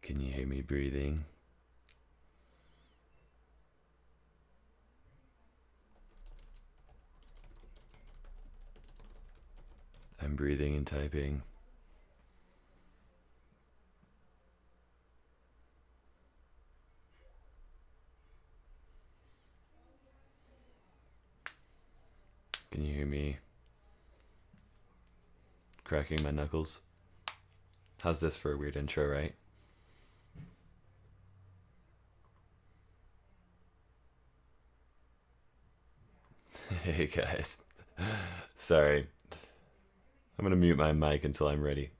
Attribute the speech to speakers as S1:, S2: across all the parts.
S1: Can you hear me breathing? I'm breathing and typing. Can you hear me cracking my knuckles? How's this for a weird intro, right? Hey guys. Sorry. I'm gonna mute my mic until I'm ready.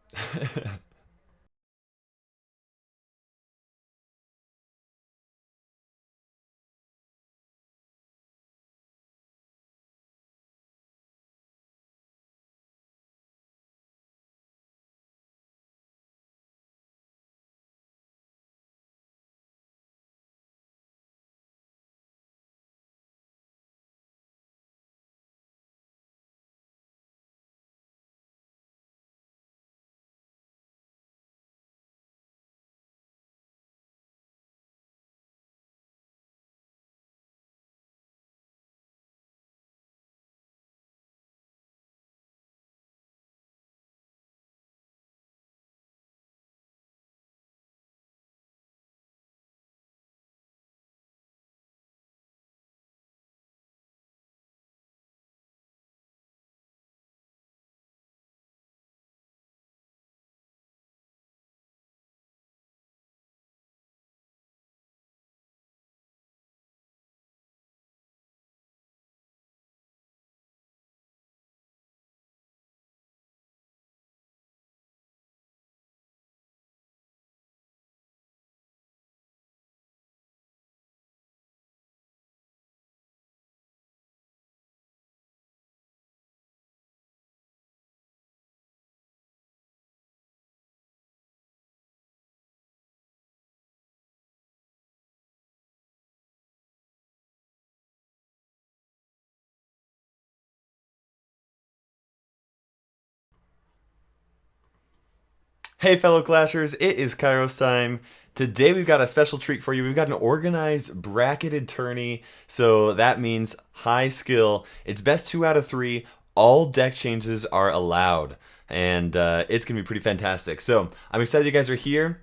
S1: Hey fellow clashers, it is Kairos time. Today we've got a special treat for you. We've got an organized bracketed tourney, so that means high skill. It's best 2 out of 3. All deck changes are allowed, and it's going to be pretty fantastic. So I'm excited you guys are here.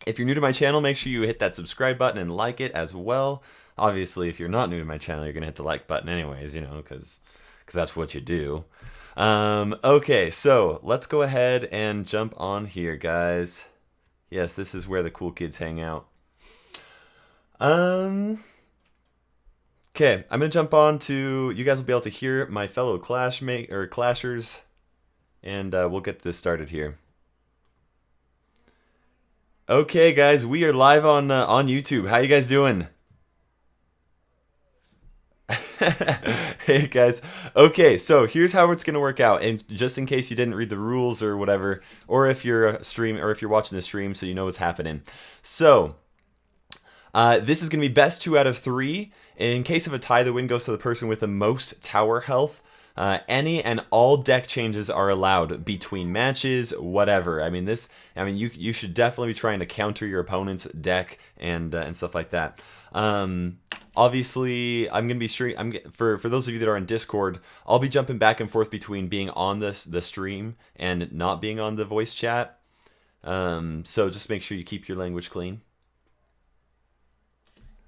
S1: If you're new to my channel, make sure you hit that subscribe button and like it as well. Obviously, if you're not new to my channel, you're going to hit the like button anyways, you know, because that's what you do. Okay, so let's go ahead and jump on here, guys. Yes, this is where the cool kids hang out. Okay, I'm gonna jump on to. You guys will be able to hear my fellow clashers, and we'll get this started here. Okay, guys, we are live on YouTube. How you guys doing? Hey guys. Okay, so here's how it's gonna work out, and just in case you didn't read the rules or whatever, or if you're if you're watching the stream, so you know what's happening. So this is gonna be best 2 out of 3. In case of a tie, the win goes to the person with the most tower health. Any and all deck changes are allowed between matches, whatever. I mean, you should definitely be trying to counter your opponent's deck and stuff like that. Obviously, I'm gonna be for those of you that are on Discord, I'll be jumping back and forth between being on the stream and not being on the voice chat. So just make sure you keep your language clean.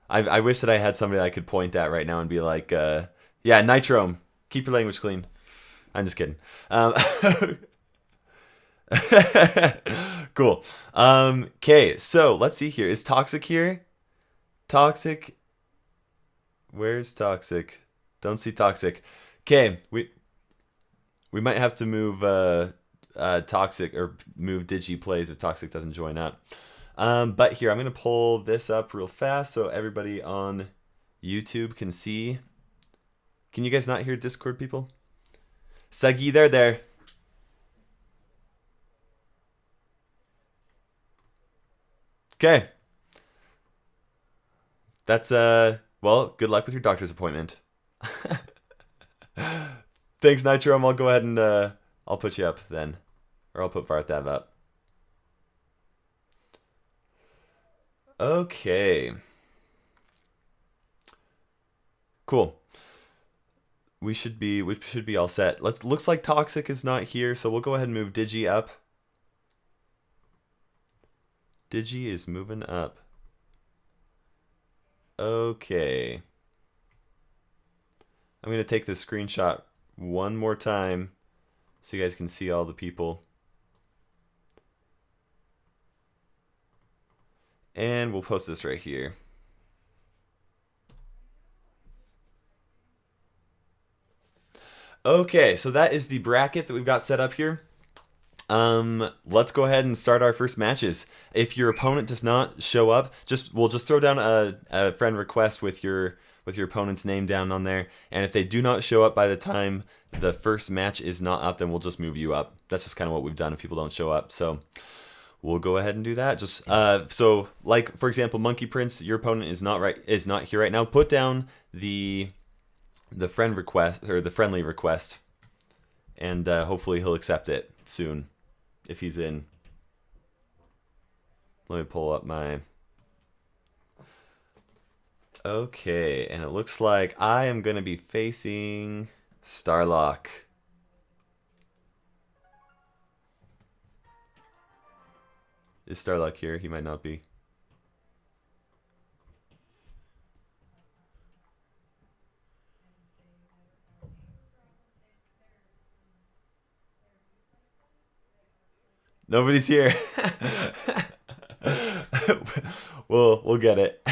S1: I wish that I had somebody I could point at right now and be like, yeah, Nitro, keep your language clean. I'm just kidding. Cool. Okay, so let's see here. Is Toxic here? Toxic. Where's Toxic? Don't see Toxic. Okay, we might have to move Toxic, or move Digi Plays if Toxic doesn't join up. But here, I'm going to pull this up real fast so everybody on YouTube can see. Can you guys not hear Discord, people? Sagi, there. Okay. That's, well, good luck with your doctor's appointment. Thanks, Nitro. I'll go ahead and, I'll put you up then. Or I'll put Varthav up. Okay. Cool. We should be all set. Looks like Toxic is not here, so we'll go ahead and move Digi up. Digi is moving up. Okay. I'm going to take this screenshot one more time so you guys can see all the people. And we'll post this right here. Okay, so that is the bracket that we've got set up here. Let's go ahead and start our first matches. If your opponent does not show up, we'll just throw down a friend request with your opponent's name down on there. And if they do not show up by the time the first match is not up, then we'll just move you up. That's just kind of what we've done if people don't show up. So we'll go ahead and do that. Just so like for example, Monkey Prince, your opponent is not here right now. Put down the friend request or the friendly request, and hopefully he'll accept it soon if he's in. Let me pull up my. Okay, and it looks like I am going to be facing Starlock. Is Starlock here? He might not be. Nobody's here. We'll get it.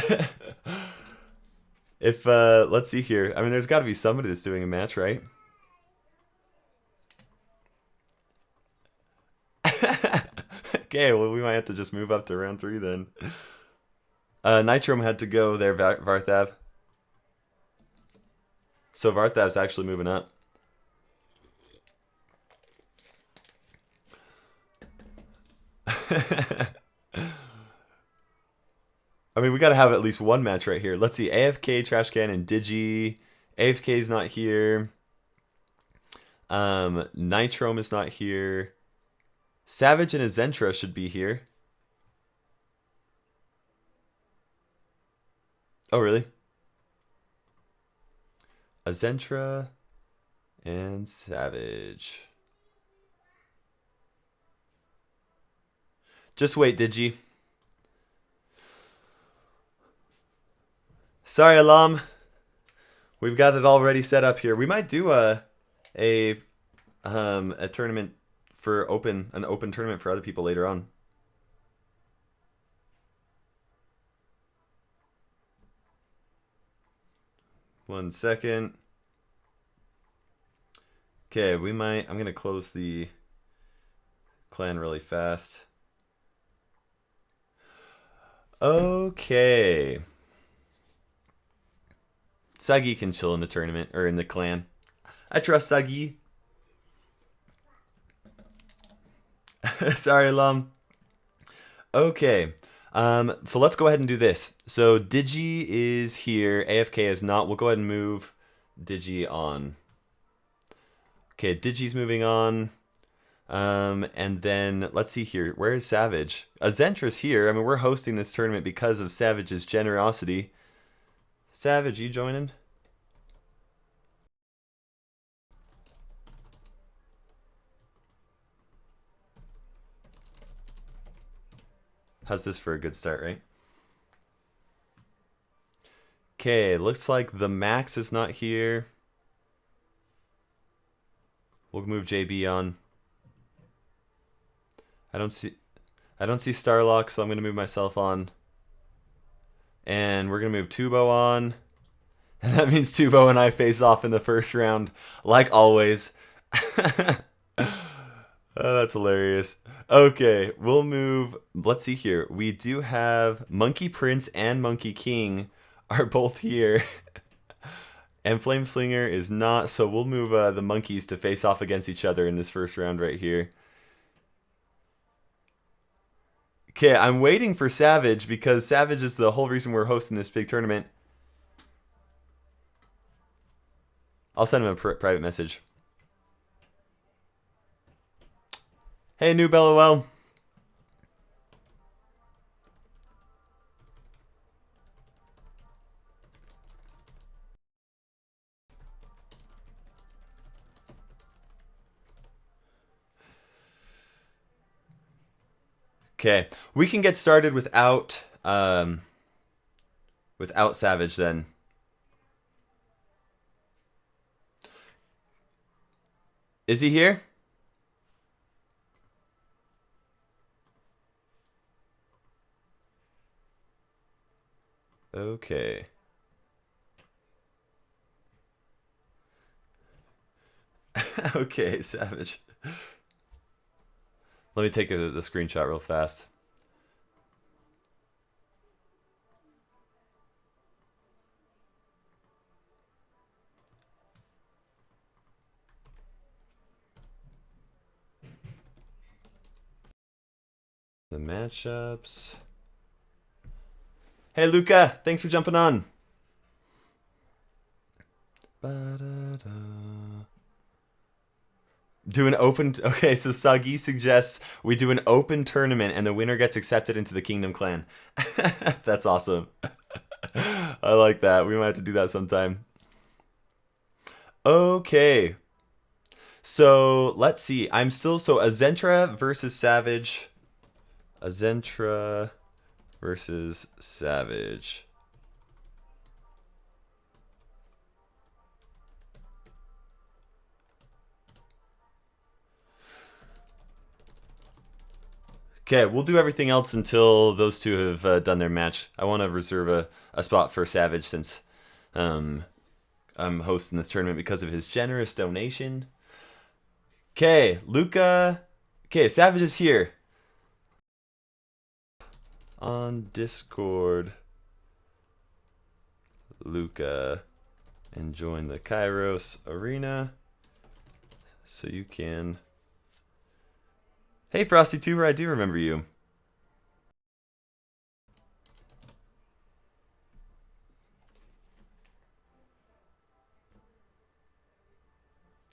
S1: If let's see here. I mean, there's got to be somebody that's doing a match, right? Okay, well we might have to just move up to round 3 then. Nitrom had to go there, Varthav. So Varthav's actually moving up. I mean, we gotta have at least one match right here. Let's see, AFK, Trash Can, and Digi. AFK's not here. Nitrom is not here. Savage and Azentra should be here. Oh, really? Azentra and Savage. Just wait, Digi. Sorry, Alam. We've got it already set up here. We might do a tournament for an open tournament for other people later on. One second. Okay, I'm gonna close the clan really fast. Okay. Sagi can chill in the tournament, or in the clan. I trust Sagi. Sorry, Lum. Okay. So let's go ahead and do this. So Digi is here. AFK is not. We'll go ahead and move Digi on. Okay, Digi's moving on. And then let's see here. Where is Savage? Azentra's here. I mean, we're hosting this tournament because of Savage's generosity. Savage, you joining? How's this for a good start, right? Okay, looks like the Max is not here. We'll move JB on. I don't see Starlock, so I'm gonna move myself on. And we're gonna move Tubo on. And that means Tubo and I face off in the first round, like always. Oh, that's hilarious. Okay, we'll move. Let's see here. We do have Monkey Prince and Monkey King are both here. And Flame Slinger is not, so we'll move the monkeys to face off against each other in this first round right here. Okay, I'm waiting for Savage because Savage is the whole reason we're hosting this big tournament. I'll send him a private message. Hey, New Bellowell. Okay, we can get started without Savage then. Is he here? Okay. Okay, Savage. Let me take the screenshot real fast. The matchups. Hey, Luca. Thanks for jumping on. Do an open... Okay, so Sagi suggests we do an open tournament and the winner gets accepted into the Kingdom Clan. That's awesome. I like that. We might have to do that sometime. Okay. So, let's see. I'm still... So, Azentra versus Savage. Azentra versus Savage. Okay, we'll do everything else until those two have done their match. I want to reserve a spot for Savage since I'm hosting this tournament because of his generous donation. Okay, Luca. Okay, Savage is here. On Discord, Luca, and join the Kairos arena so you can... Hey, Frosty Tuber, I do remember you.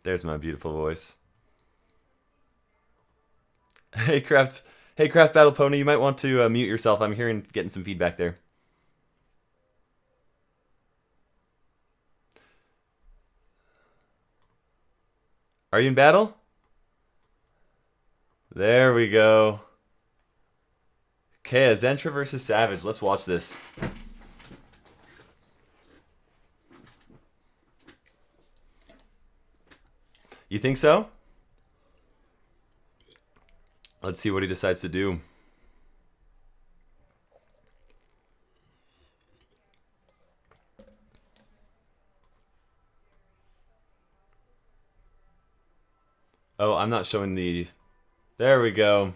S1: There's my beautiful voice. Hey, Craft Battle Pony, you might want to mute yourself. I'm getting some feedback there. Are you in battle? There we go. Okay, Azentra versus Savage. Let's watch this. You think so? Let's see what he decides to do. Oh, I'm not showing the... There we go.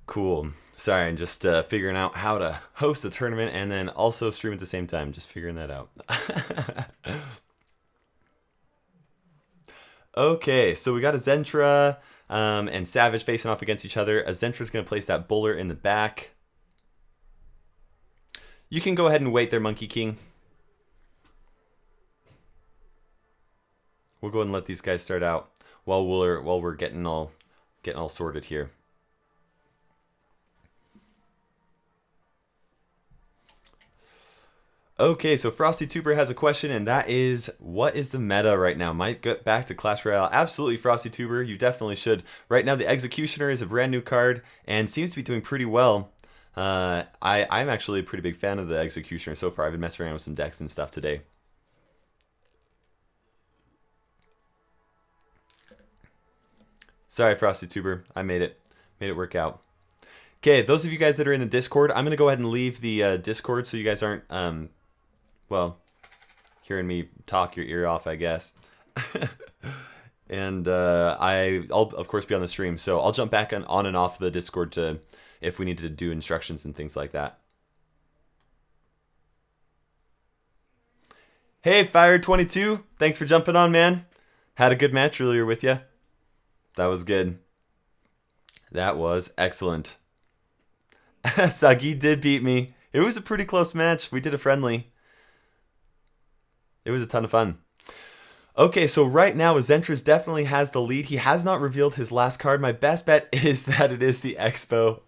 S1: Cool. Sorry, I'm just figuring out how to host a tournament and then also stream at the same time. Just figuring that out. Okay, so we got Azentra and Savage facing off against each other. Azentra's going to place that bowler in the back. You can go ahead and wait there, Monkey King. We'll go ahead and let these guys start out while we're getting all sorted here. Okay, so Frosty Tuber has a question, and that is, what is the meta right now? Might get back to Clash Royale. Absolutely, Frosty Tuber, you definitely should. Right now, the Executioner is a brand new card and seems to be doing pretty well. I'm actually a pretty big fan of the Executioner so far. I've been messing around with some decks and stuff today. Sorry, Frosty Tuber, I made it work out. Okay, those of you guys that are in the Discord, I'm gonna go ahead and leave the Discord so you guys aren't well, hearing me talk your ear off, I guess. And I'll of course be on the stream, so I'll jump back on and off the Discord to if we need to do instructions and things like that. Hey, Fire22, thanks for jumping on, man. Had a good match earlier with you. That was good. That was excellent. Sagi did beat me. It was a pretty close match. We did a friendly. It was a ton of fun. Okay, so right now, Azentra definitely has the lead. He has not revealed his last card. My best bet is that it is the Expo,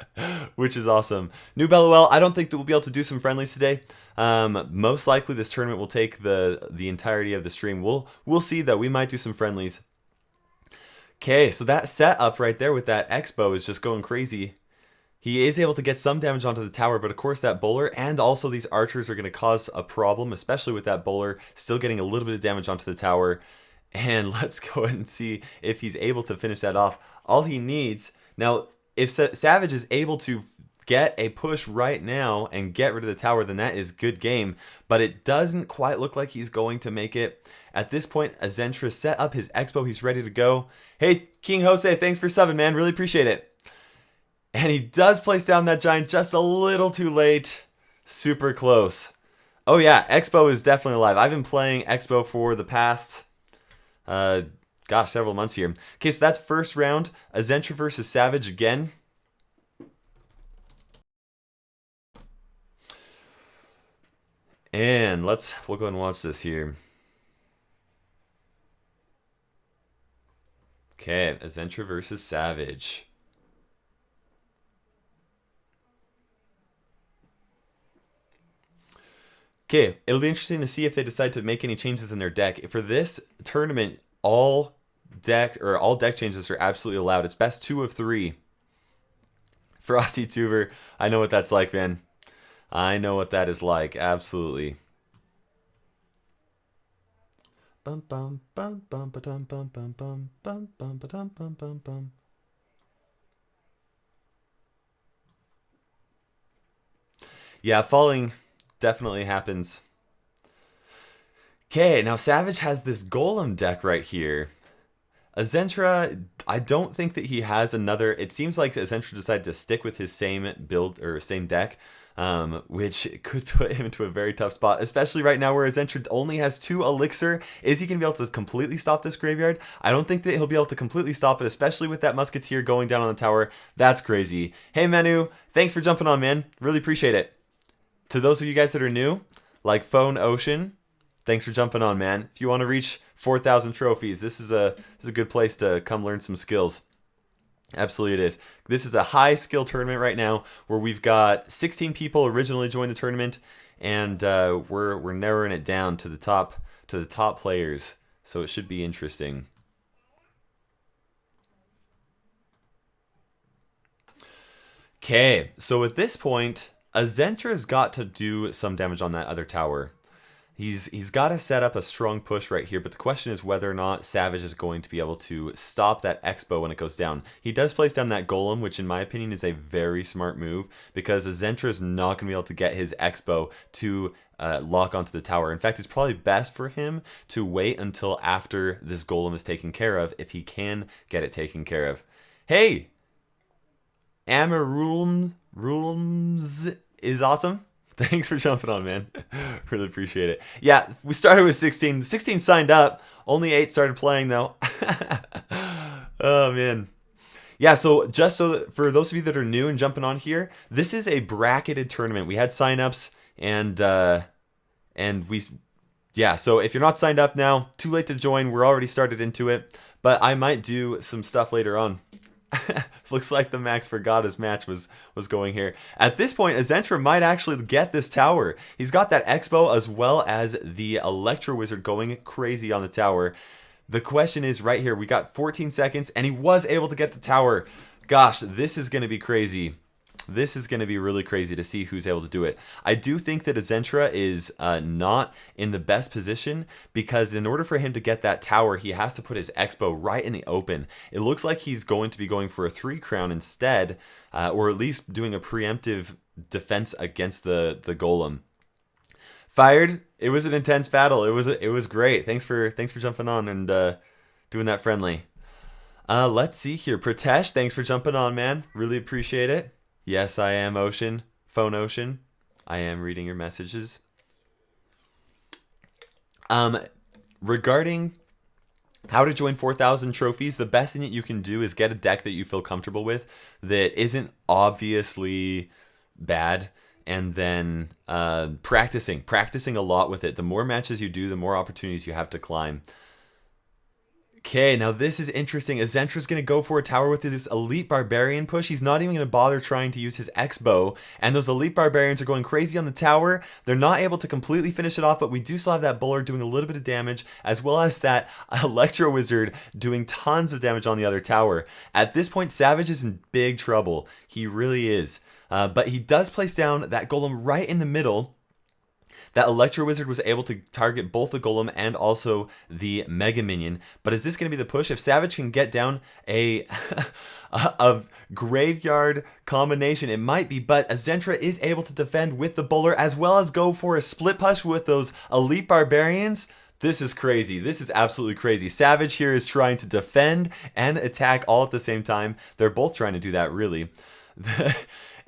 S1: which is awesome. New Belluel, I don't think that we'll be able to do some friendlies today. Most likely, this tournament will take the entirety of the stream. We'll see, though. We might do some friendlies. Okay, so that setup right there with that X-bow is just going crazy. He is able to get some damage onto the tower, but of course that bowler and also these archers are going to cause a problem, especially with that bowler still getting a little bit of damage onto the tower. And let's go ahead and see if he's able to finish that off. All he needs... Now, if Savage is able to get a push right now and get rid of the tower, then that is good game. But it doesn't quite look like he's going to make it. At this point, Azentra set up his X-bow. He's ready to go. Hey, King Jose, thanks for subbing, man. Really appreciate it. And he does place down that giant just a little too late. Super close. Oh yeah, X-bow is definitely alive. I've been playing X-bow for the past, several months here. Okay, so that's first round. Azentra versus Savage again. And we'll go and watch this here. Okay, Azentra versus Savage. Okay, it'll be interesting to see if they decide to make any changes in their deck. For this tournament, all deck changes are absolutely allowed. It's best 2 of 3. Frosty Tuber, I know what that's like, man. I know what that is like, absolutely. Bum bum bum bum bum bum bum bum bum bum bum bum bum bum. Yeah, falling definitely happens. Okay, now Savage has this Golem deck right here. Azentra, I don't think that he has another... It seems like Azentra decided to stick with his same build or same deck, which could put him into a very tough spot, especially right now where Azentra only has 2 Elixir. Is he going to be able to completely stop this graveyard? I don't think that he'll be able to completely stop it, especially with that Musketeer going down on the tower. That's crazy. Hey, Menu, thanks for jumping on, man. Really appreciate it. To those of you guys that are new, like Phone Ocean, thanks for jumping on, man. If you want to reach 4,000 trophies, this is a good place to come learn some skills. Absolutely it is. This is a high skill tournament right now where we've got 16 people originally joined the tournament, and we're narrowing it down to the top players. So it should be interesting. Okay, so at this point, Azentra's got to do some damage on that other tower. He's got to set up a strong push right here, but the question is whether or not Savage is going to be able to stop that X-bow when it goes down. He does place down that Golem, which in my opinion is a very smart move, because Azentra is not going to be able to get his X-bow to lock onto the tower. In fact, it's probably best for him to wait until after this Golem is taken care of, if he can get it taken care of. Hey! Amarulms is awesome. Thanks for jumping on, man. Really appreciate it. Yeah, we started with 16. 16 signed up. Only 8 started playing, though. Oh, man. Yeah, so just so that for those of you that are new and jumping on here, this is a bracketed tournament. We had signups, and so if you're not signed up now, too late to join. We're already started into it, but I might do some stuff later on. Looks like the Max forgot his match was going here. At this point, Azentra might actually get this tower. He's got that X-bow as well as the Electro Wizard going crazy on the tower. The question is right here. We got 14 seconds, and he was able to get the tower. Gosh, this is going to be crazy. This is going to be really crazy to see who's able to do it. I do think that Azentra is not in the best position, because in order for him to get that tower, he has to put his X-bow right in the open. It looks like he's going to be going for a 3 crown instead, or at least doing a preemptive defense against the Golem. Fired. It was an intense battle. It was great. Thanks for jumping on and doing that friendly. Let's see here. Pratesh, thanks for jumping on, man. Really appreciate it. Yes, I am Ocean. Phone Ocean. I am reading your messages. Regarding how to join 4,000 trophies, the best thing that you can do is get a deck that you feel comfortable with that isn't obviously bad, and then practicing a lot with it. The more matches you do, the more opportunities you have to climb. Okay, now this is interesting. Azentra's going to go for a tower with his elite barbarian push. He's not even going to bother trying to use his X-bow. And those elite barbarians are going crazy on the tower. They're not able to completely finish it off, but we do still have that bullard doing a little bit of damage, as well as that electro wizard doing tons of damage on the other tower. At this point, Savage is in big trouble. He really is. But he does place down that golem right in the middle. That Electro Wizard was able to target both the Golem and also the Mega Minion. But is this going to be the push? If Savage can get down a graveyard combination, it might be. But Azentra is able to defend with the Bowler, as well as go for a split push with those Elite Barbarians. This is crazy. This is absolutely crazy. Savage here is trying to defend and attack all at the same time. They're both trying to do that, really.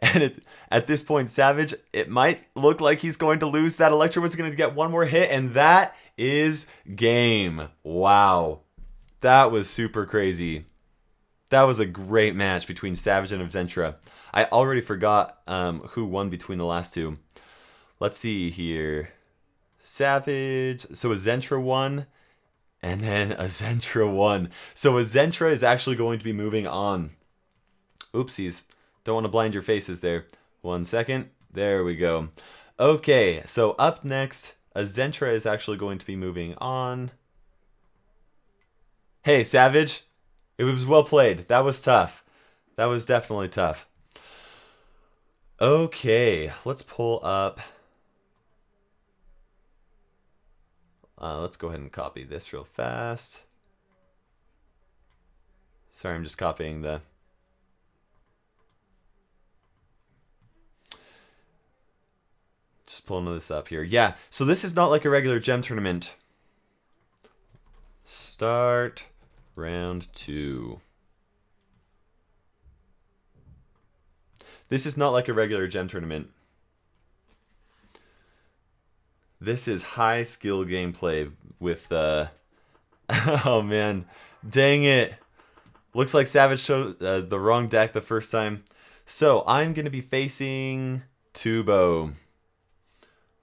S1: And at this point, Savage, it might look like he's going to lose. That Electro was going to get one more hit, and that is game. Wow. That was super crazy. That was a great match between Savage and Azentra. I already forgot who won between the last two. Let's see here. Savage. So Azentra won, and then Azentra won. So Azentra is actually going to be moving on. Oopsies. Don't want to blind your faces there. 1 second. There we go. Okay, so up next, Azentra is actually going to be moving on. Hey, Savage. It was well played. That was tough. That was definitely tough. Okay, let's pull up. Let's go ahead and copy this real fast. Sorry, I'm just copying the... Just pulling this up here. Yeah, so this is not like a regular gem tournament. Start round 2. This is not like a regular gem tournament. This is high skill gameplay with oh man, dang it. Looks like Savage chose the wrong deck the first time. So I'm going to be facing Tubo.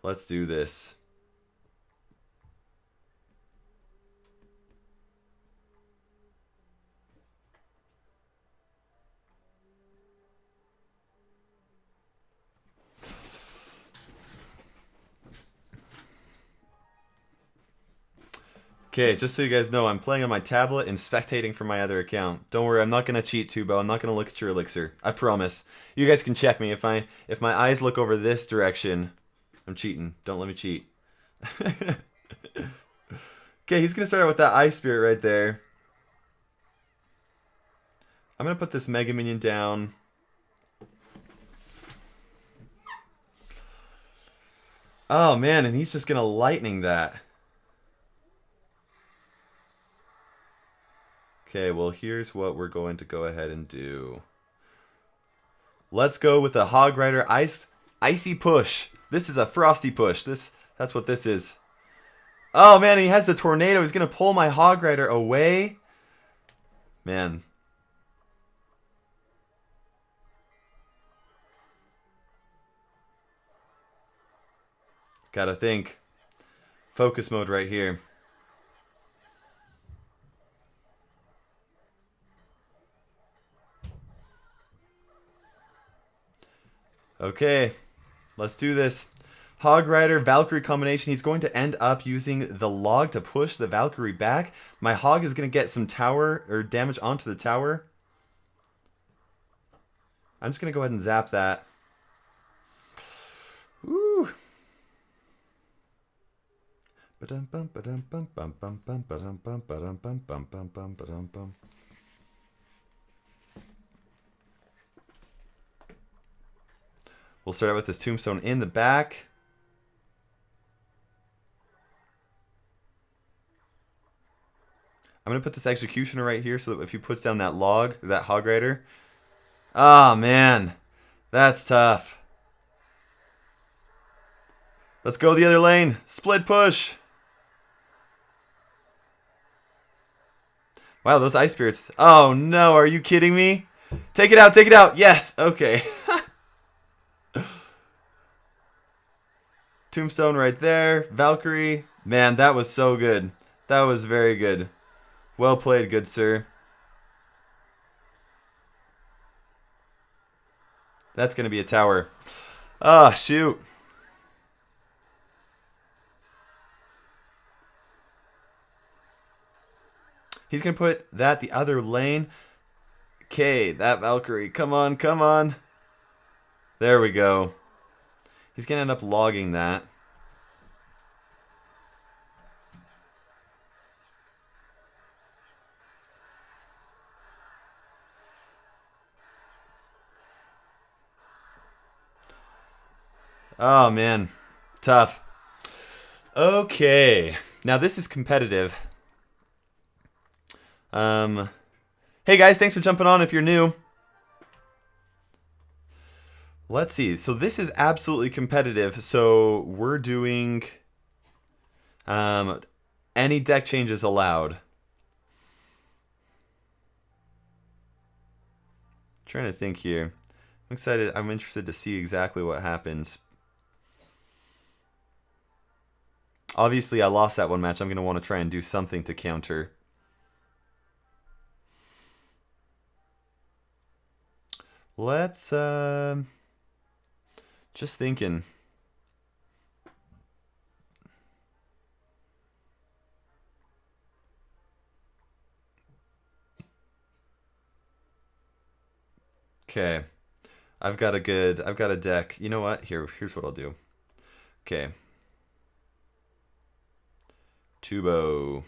S1: Let's do this. Okay, just so you guys know, I'm playing on my tablet and spectating from my other account. Don't worry, I'm not going to cheat, Tubo. I'm not going to look at your elixir. I promise. You guys can check me. If my eyes look over this direction, I'm cheating. Don't let me cheat. Okay, he's going to start out with that Ice Spirit right there. I'm going to put this Mega Minion down. Oh, man, and he's just going to Lightning that. Okay, well, here's what we're going to go ahead and do. Let's go with the Hog Rider Icy Push. This is a Frosty Push. That's what this is. Oh, man, he has the Tornado. He's going to pull my Hog Rider away. Man. Gotta think. Focus mode right here. Okay, let's do this. Hog Rider, Valkyrie combination. He's going to end up using the log to push the Valkyrie back. My Hog is going to get some tower or damage onto the tower. I'm just going to go ahead and zap that. Woo! We'll start out with this Tombstone in the back. I'm going to put this Executioner right here so that if he puts down that log, that Hog Rider. Ah, oh, man. That's tough. Let's go the other lane. Split push. Wow, those Ice Spirits. Oh, no. Are you kidding me? Take it out. Take it out. Yes. Okay. Tombstone right there. Valkyrie. Man, that was so good. That was very good. Well played, good sir. That's going to be a tower. Ah, shoot. He's going to put that the other lane. Okay, that Valkyrie. Come on, come on. There we go. He's going to end up logging that. Oh, man. Tough. Okay. Now, this is competitive. Hey, guys. Thanks for jumping on if you're new. Let's see. So, this is absolutely competitive. So, we're doing any deck changes allowed. Trying to think here. I'm excited. I'm interested to see exactly what happens. Obviously, I lost that one match. I'm going to want to try and do something to counter. Let's, just thinking. Okay. I've got a deck. You know what? Here's what I'll do. Okay. Tubo.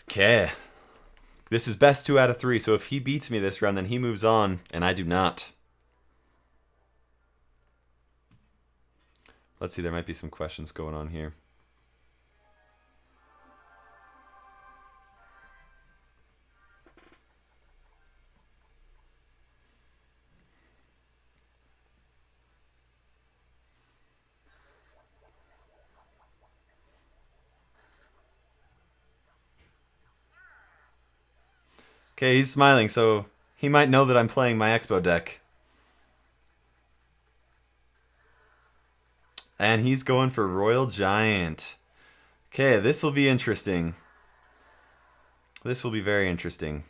S1: Okay. This is best 2 out of 3, so if he beats me this round, then he moves on, and I do not. Let's see, there might be some questions going on here. Okay, he's smiling, so he might know that I'm playing my Expo deck. And he's going for Royal Giant. Okay, this will be interesting. This will be very interesting.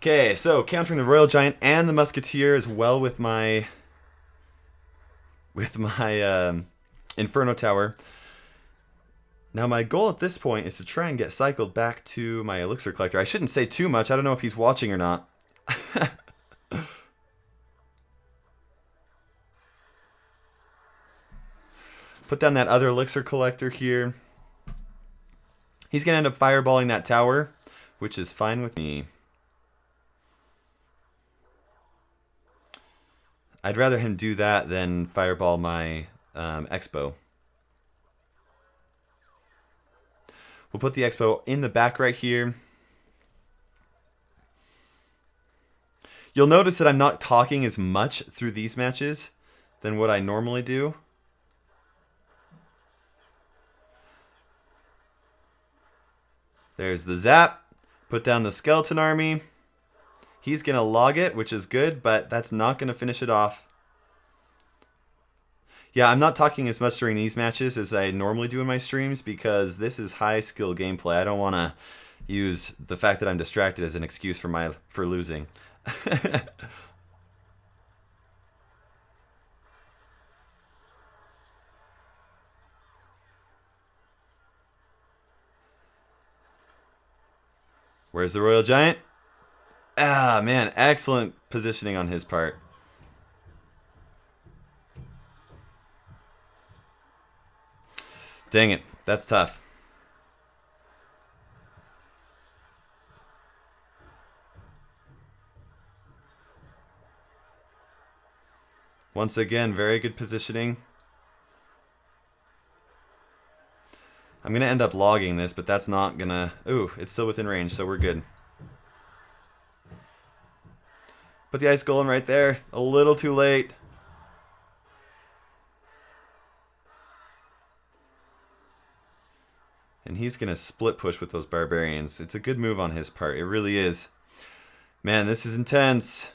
S1: Okay, so countering the Royal Giant and the Musketeer as well with my Inferno Tower. Now my goal at this point is to try and get cycled back to my Elixir Collector. I shouldn't say too much. I don't know if he's watching or not. Put down that other Elixir Collector here. He's going to end up fireballing that tower, which is fine with me. I'd rather him do that than fireball my Expo. We'll put the Expo in the back right here. You'll notice that I'm not talking as much through these matches than what I normally do. There's the zap. Put down the skeleton army. He's going to log it, which is good, but that's not going to finish it off. Yeah, I'm not talking as much during these matches as I normally do in my streams because this is high skill gameplay. I don't want to use the fact that I'm distracted as an excuse for losing. Where's the Royal Giant? Ah, man, excellent positioning on his part. Dang it, that's tough. Once again, very good positioning. I'm going to end up logging this, but that's not going to... Ooh, it's still within range, so we're good. Put the ice golem right there. A little too late. And he's going to split push with those barbarians. It's a good move on his part. It really is. Man, this is intense.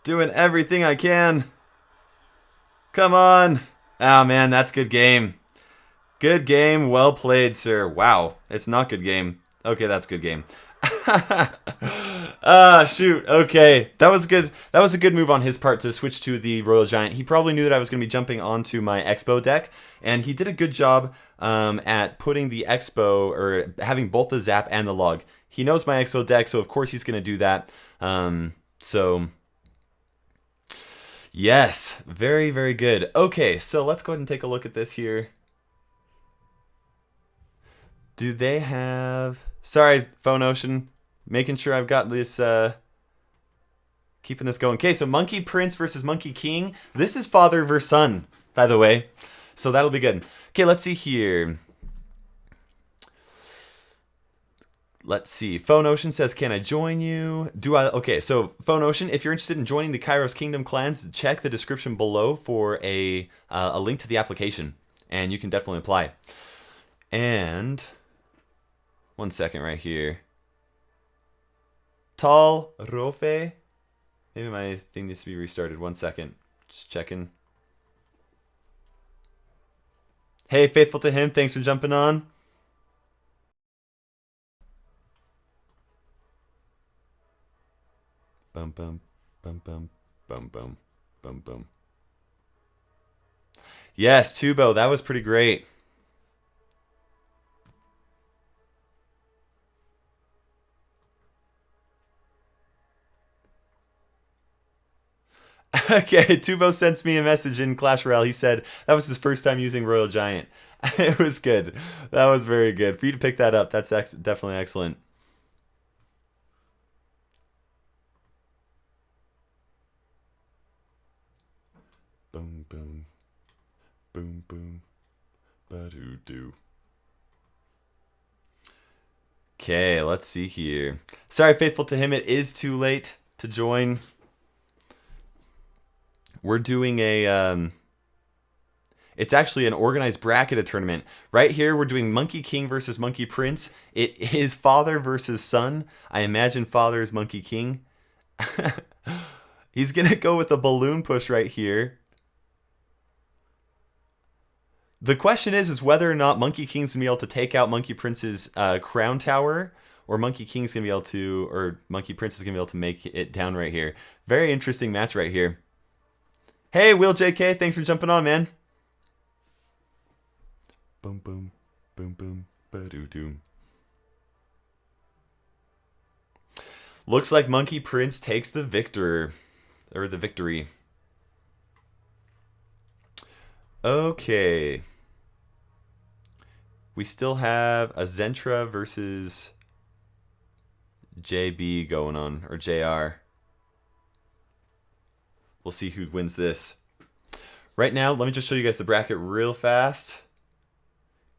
S1: Doing everything I can. Come on. Oh, man, that's good game. Good game. Well played, sir. Wow. It's not good game. Okay, that's good game. Shoot. Okay. That was good. That was a good move on his part to switch to the Royal Giant. He probably knew that I was going to be jumping onto my Expo deck, and he did a good job at putting the Expo, or having both the Zap and the Log. He knows my Expo deck, so of course he's going to do that. So... yes, very, very good. Okay, so let's go ahead and take a look at this here. Do they have... sorry, Phone Ocean. Making sure I've got this... keeping this going. Okay, so Monkey Prince versus Monkey King. This is father versus son, by the way. So that'll be good. Okay, let's see here. Let's see. Phone Ocean says, can I join you? Do I? Okay, so Phone Ocean, if you're interested in joining the Kairos Kingdom clans, check the description below for a link to the application, and you can definitely apply. And 1 second right here. Tal Rofe. Maybe my thing needs to be restarted. 1 second. Just checking. Hey, faithful to him. Thanks for jumping on. Bum bum bum bum bum bum bum bum. Yes, Tubo, that was pretty great. Okay, Tubo sends me a message in Clash Royale. He said that was his first time using Royal Giant. It was good. That was very good. For you to pick that up, that's definitely excellent. Boom, boom. Boom, boom. Ba-doo-doo. Okay, let's see here. Sorry, faithful to him, it is too late to join. We're doing a... it's actually an organized bracketed tournament. Right here, we're doing Monkey King versus Monkey Prince. It is father versus son. I imagine father is Monkey King. He's going to go with a balloon push right here. The question is whether or not Monkey King's going to be able to take out Monkey Prince's crown tower, or Monkey King's going to be able to, or Monkey Prince is going to be able to make it down right here. Very interesting match right here. Hey, Will JK, thanks for jumping on, man. Boom, boom, boom, boom, ba-doo-doom. Looks like Monkey Prince takes the victory. Okay. We still have a Zentra versus JB going on, or JR. We'll see who wins this. Right now, let me just show you guys the bracket real fast.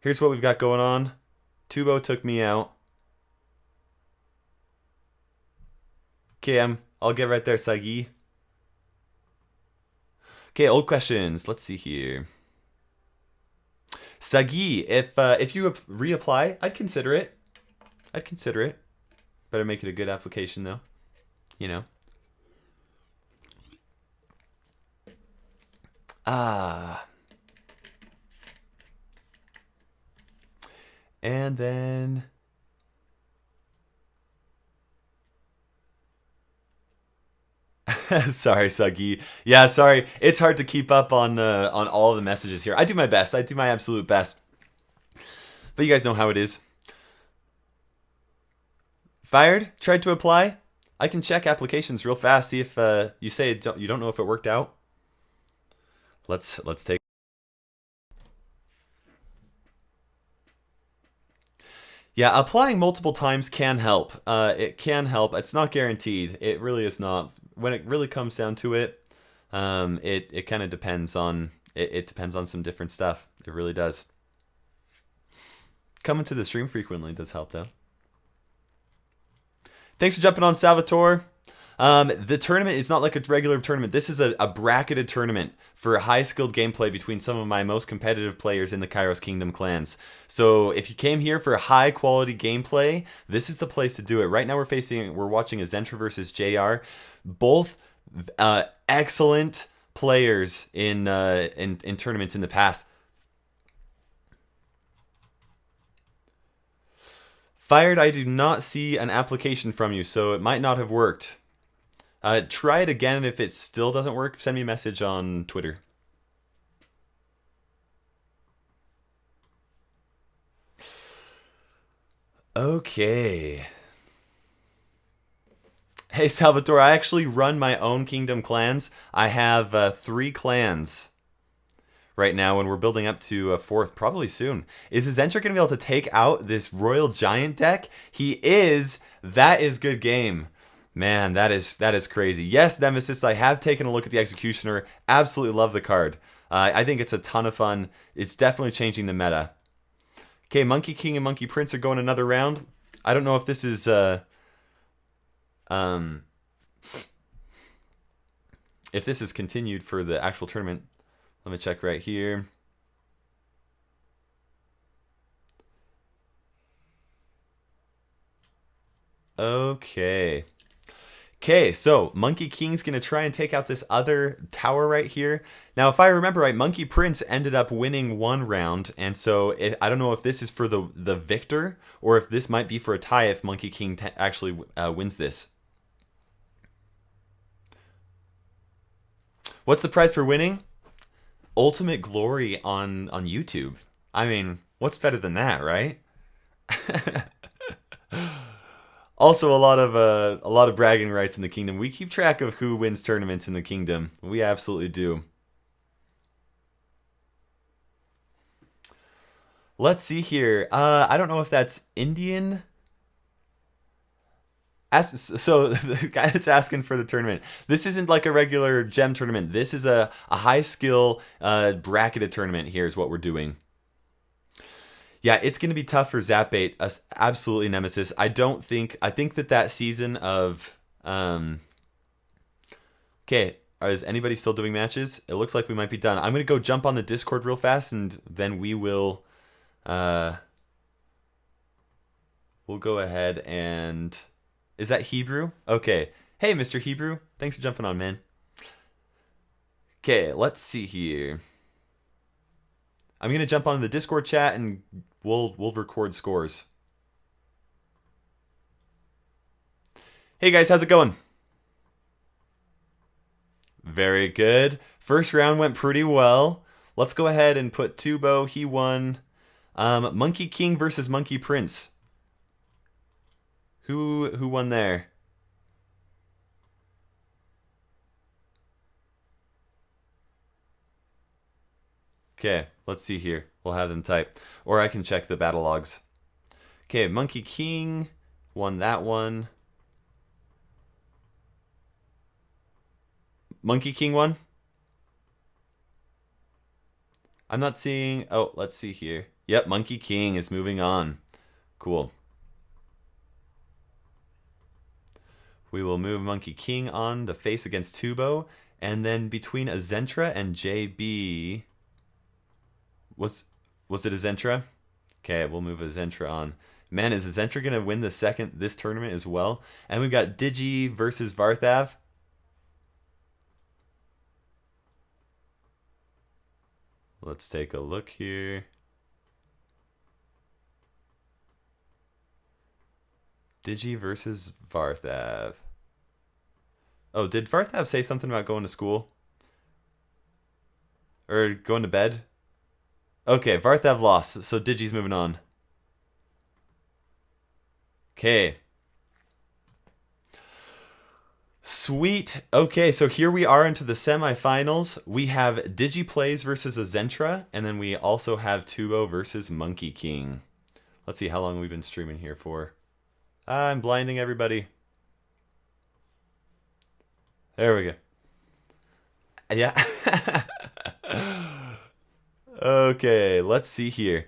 S1: Here's what we've got going on. Tubo took me out. Okay, I'll get right there, Sagi. Okay, old questions. Let's see here. Sagi, if you reapply, I'd consider it. I'd consider it. Better make it a good application, though. You know. And then... sorry, Sagi. Yeah, sorry. It's hard to keep up on all of the messages here. I do my best. I do my absolute best. But you guys know how it is. Fired? Tried to apply? I can check applications real fast. See if you say you don't know if it worked out. Let's take. Yeah, applying multiple times can help. It can help. It's not guaranteed. It really is not. When it really comes down to it, it kind of depends on it depends on some different stuff. It really does. Coming to the stream frequently does help, though. Thanks for jumping on, Salvatore. The tournament is not like a regular tournament. This is a bracketed tournament for high-skilled gameplay between some of my most competitive players in the Kairos Kingdom clans. So if you came here for high-quality gameplay, this is the place to do it. Right now we're watching Azentra versus JR. Both excellent players in tournaments in the past. Fired, I do not see an application from you, so it might not have worked. Try it again, and if it still doesn't work, send me a message on Twitter. Okay. Hey, Salvatore, I actually run my own Kingdom clans. I have 3 clans right now, and we're building up to a 4th probably soon. Is Azentra going to be able to take out this Royal Giant deck? He is. That is good game. Man, that is crazy. Yes, Nemesis, I have taken a look at the Executioner. Absolutely love the card. I think it's a ton of fun. It's definitely changing the meta. Okay, Monkey King and Monkey Prince are going another round. I don't know if this is if this is continued for the actual tournament. Let me check right here. Okay. Okay, so Monkey King's going to try and take out this other tower right here. Now, if I remember right, Monkey Prince ended up winning 1 round, and so I don't know if this is for the victor, or if this might be for a tie if Monkey King actually wins this. What's the prize for winning? Ultimate glory on YouTube. I mean, what's better than that, right? Also, a lot of bragging rights in the kingdom. We keep track of who wins tournaments in the kingdom. We absolutely do. Let's see here. I don't know if that's Indian. So the guy that's asking for the tournament. This isn't like a regular gem tournament. This is a high skill bracketed tournament. Here's what we're doing. Yeah, it's going to be tough for Zapbait. Absolutely, Nemesis. I think that season of... Okay, is anybody still doing matches? It looks like we might be done. I'm going to go jump on the Discord real fast, and then we will... we'll go ahead and... Is that Hebrew? Okay. Hey, Mr. Hebrew. Thanks for jumping on, man. Okay, let's see here. I'm going to jump onto the Discord chat, and we'll record scores. Hey guys, how's it going? Very good. First round went pretty well. Let's go ahead and put Tubo. He won. Monkey King versus Monkey Prince. Who won there? Okay, let's see here. We'll have them type. Or I can check the battle logs. Okay, Monkey King won that one. Monkey King won? I'm not seeing... Oh, let's see here. Yep, Monkey King is moving on. Cool. We will move Monkey King on the face against Tubo. And then between Azentra and JB... Was it Azentra? Okay, we'll move Azentra on. Man, is Azentra going to win this tournament as well? And we've got Digi versus Varthav. Let's take a look here. Digi versus Varthav. Oh, did Varthav say something about going to school? Or going to bed? Okay, Varthav lost, so Digi's moving on. Okay. Sweet. Okay, so here we are into the semifinals. We have Digi Plays versus Azentra, and then we also have Tubo versus Monkey King. Let's see how long we've been streaming here for. I'm blinding everybody. There we go. Yeah. Okay, let's see here.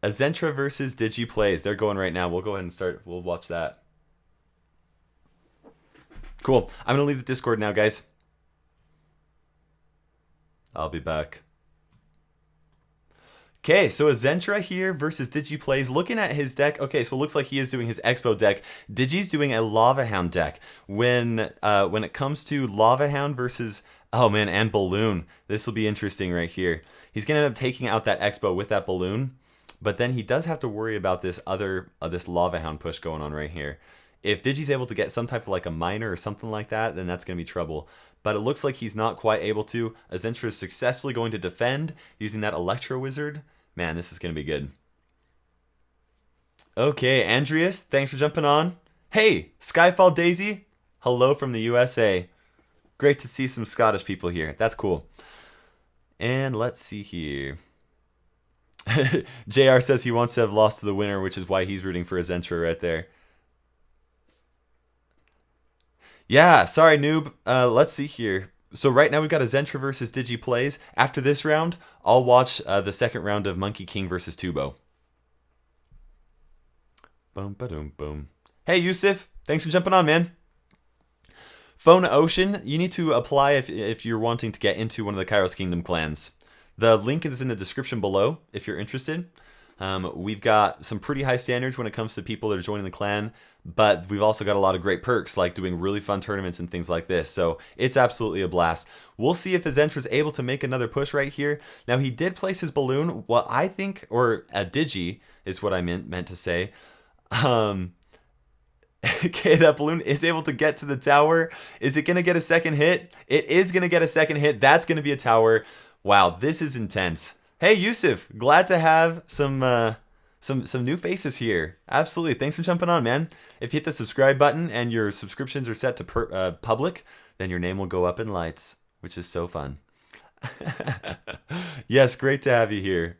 S1: Azentra versus Digi Plays. They're going right now. We'll go ahead and start. We'll watch that. Cool. I'm going to leave the Discord now, guys. I'll be back. Okay, so Azentra here versus Digi Plays. Looking at his deck, okay, so it looks like he is doing his Expo deck. Digi's doing a Lava Hound deck. When it comes to Lava Hound versus, oh man, and Balloon, this will be interesting right here. He's going to end up taking out that Expo with that Balloon, but then he does have to worry about this this Lava Hound push going on right here. If Digi's able to get some type of like a miner or something like that, then that's going to be trouble. But it looks like he's not quite able to. Azentra is successfully going to defend using that Electro Wizard. Man, this is going to be good. Okay, Andreas, thanks for jumping on. Hey, Skyfall Daisy, hello from the USA. Great to see some Scottish people here. That's cool. And let's see here. JR says he wants to have lost to the winner, which is why he's rooting for Azentra right there. Yeah, sorry, noob. Let's see here. So right now we've got Azentra versus Digi Plays. After this round, I'll watch the second round of Monkey King versus Tubo. Boom, ba-doom, boom. Hey, Yusuf. Thanks for jumping on, man. Phone Ocean, you need to apply if you're wanting to get into one of the Kairos Kingdom clans. The link is in the description below if you're interested. We've got some pretty high standards when it comes to people that are joining the clan, but we've also got a lot of great perks like doing really fun tournaments and things like this. So it's absolutely a blast. We'll see if Azentra's able to make another push right here. Now he did place his balloon. What I think, or a Digi is what I meant to say. Okay, that balloon is able to get to the tower. Is it going to get a second hit? It is going to get a second hit. That's going to be a tower. Wow, this is intense. Hey, Yusuf, glad to have some new faces here. Absolutely, thanks for jumping on, man. If you hit the subscribe button and your subscriptions are set to public, then your name will go up in lights, which is so fun. Yes, great to have you here.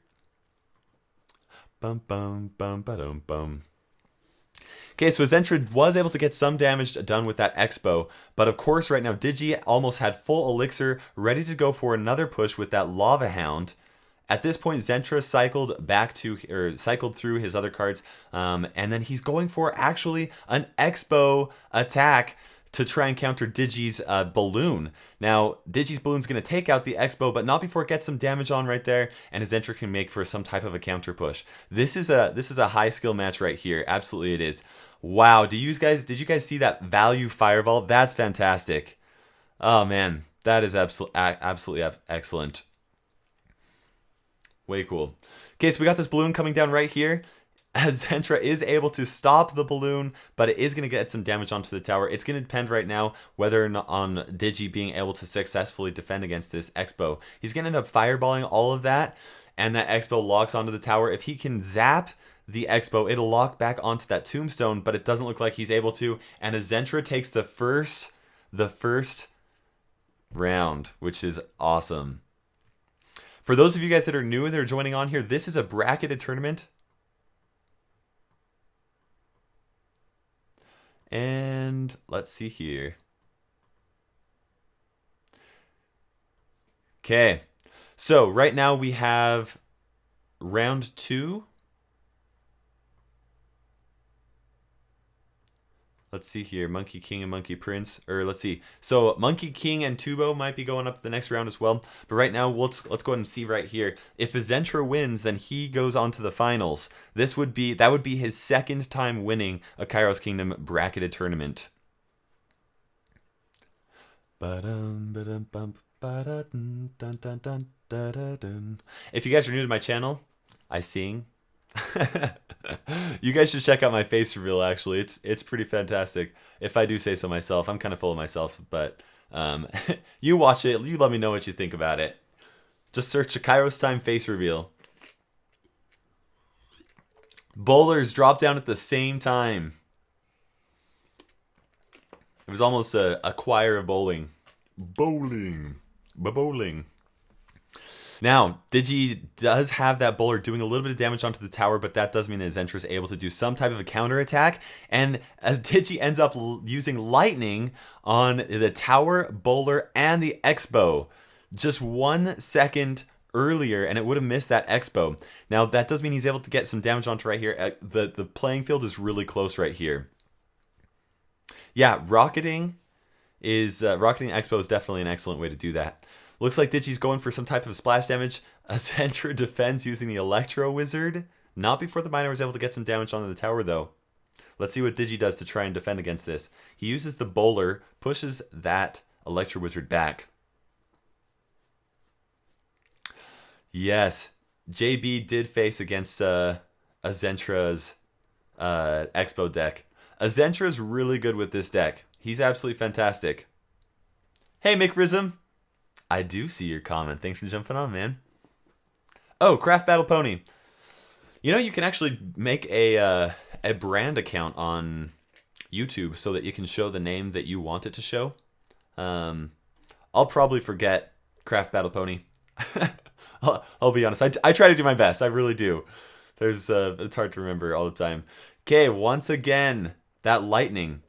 S1: Bum bum bum ba-dum bum. Okay, so Azentra was able to get some damage done with that Expo, but of course right now Digi almost had full elixir, ready to go for another push with that Lava Hound. At this point, Azentra cycled through his other cards, and then he's going for actually an Expo attack to try and counter Digi's balloon. Now, Digi's balloon's going to take out the Expo, but not before it gets some damage on right there, and Azentra can make for some type of a counter push. This is a high skill match right here. Absolutely, it is. Wow, did you guys see that value fireball? That's fantastic. Oh man, that is absolutely excellent. Way cool. Okay, so we got this balloon coming down right here. Azentra is able to stop the balloon, but it is going to get some damage onto the tower. It's going to depend right now whether or not on Digi being able to successfully defend against this Expo. He's going to end up fireballing all of that, and that Expo locks onto the tower. If he can zap the Expo, it'll lock back onto that tombstone, but it doesn't look like he's able to, and Azentra takes the first round, which is awesome. For those of you guys that are new that are joining on here, this is a bracketed tournament. And let's see here. Okay, so right now we have round 2. Let's see here, Monkey King and Monkey Prince, or let's see. So Monkey King and Tubo might be going up the next round as well. But right now, let's go ahead and see right here. If Azentra wins, then he goes on to the finals. That would be his second time winning a Kairos Kingdom bracketed tournament. If you guys are new to my channel, I sing. You guys should check out my face reveal. Actually, it's pretty fantastic. If I do say so myself, I'm kind of full of myself, but you watch it. You let me know what you think about it. Just search a KairosTime face reveal. Bowlers drop down at the same time. It was almost a choir of bowling. Bowling. Now, Digi does have that bowler doing a little bit of damage onto the tower, but that does mean that Azentra is able to do some type of a counter attack, and Digi ends up using lightning on the tower, bowler, and the Expo. Just 1 second earlier, and it would have missed that Expo. Now, that does mean he's able to get some damage onto right here. The playing field is really close right here. Yeah, rocketing Expo is definitely an excellent way to do that. Looks like Digi's going for some type of splash damage. Azentra defends using the Electro Wizard. Not before the miner was able to get some damage onto the tower, though. Let's see what Digi does to try and defend against this. He uses the bowler, pushes that Electro Wizard back. Yes, JB did face against Azentra's Expo deck. Azentra's really good with this deck. He's absolutely fantastic. Hey, McRism. I do see your comment. Thanks for jumping on, man. Oh, Craft Battle Pony. You know, you can actually make a brand account on YouTube so that you can show the name that you want it to show. I'll probably forget Craft Battle Pony. I'll be honest. I try to do my best. I really do. It's hard to remember all the time. Okay, once again, that lightning.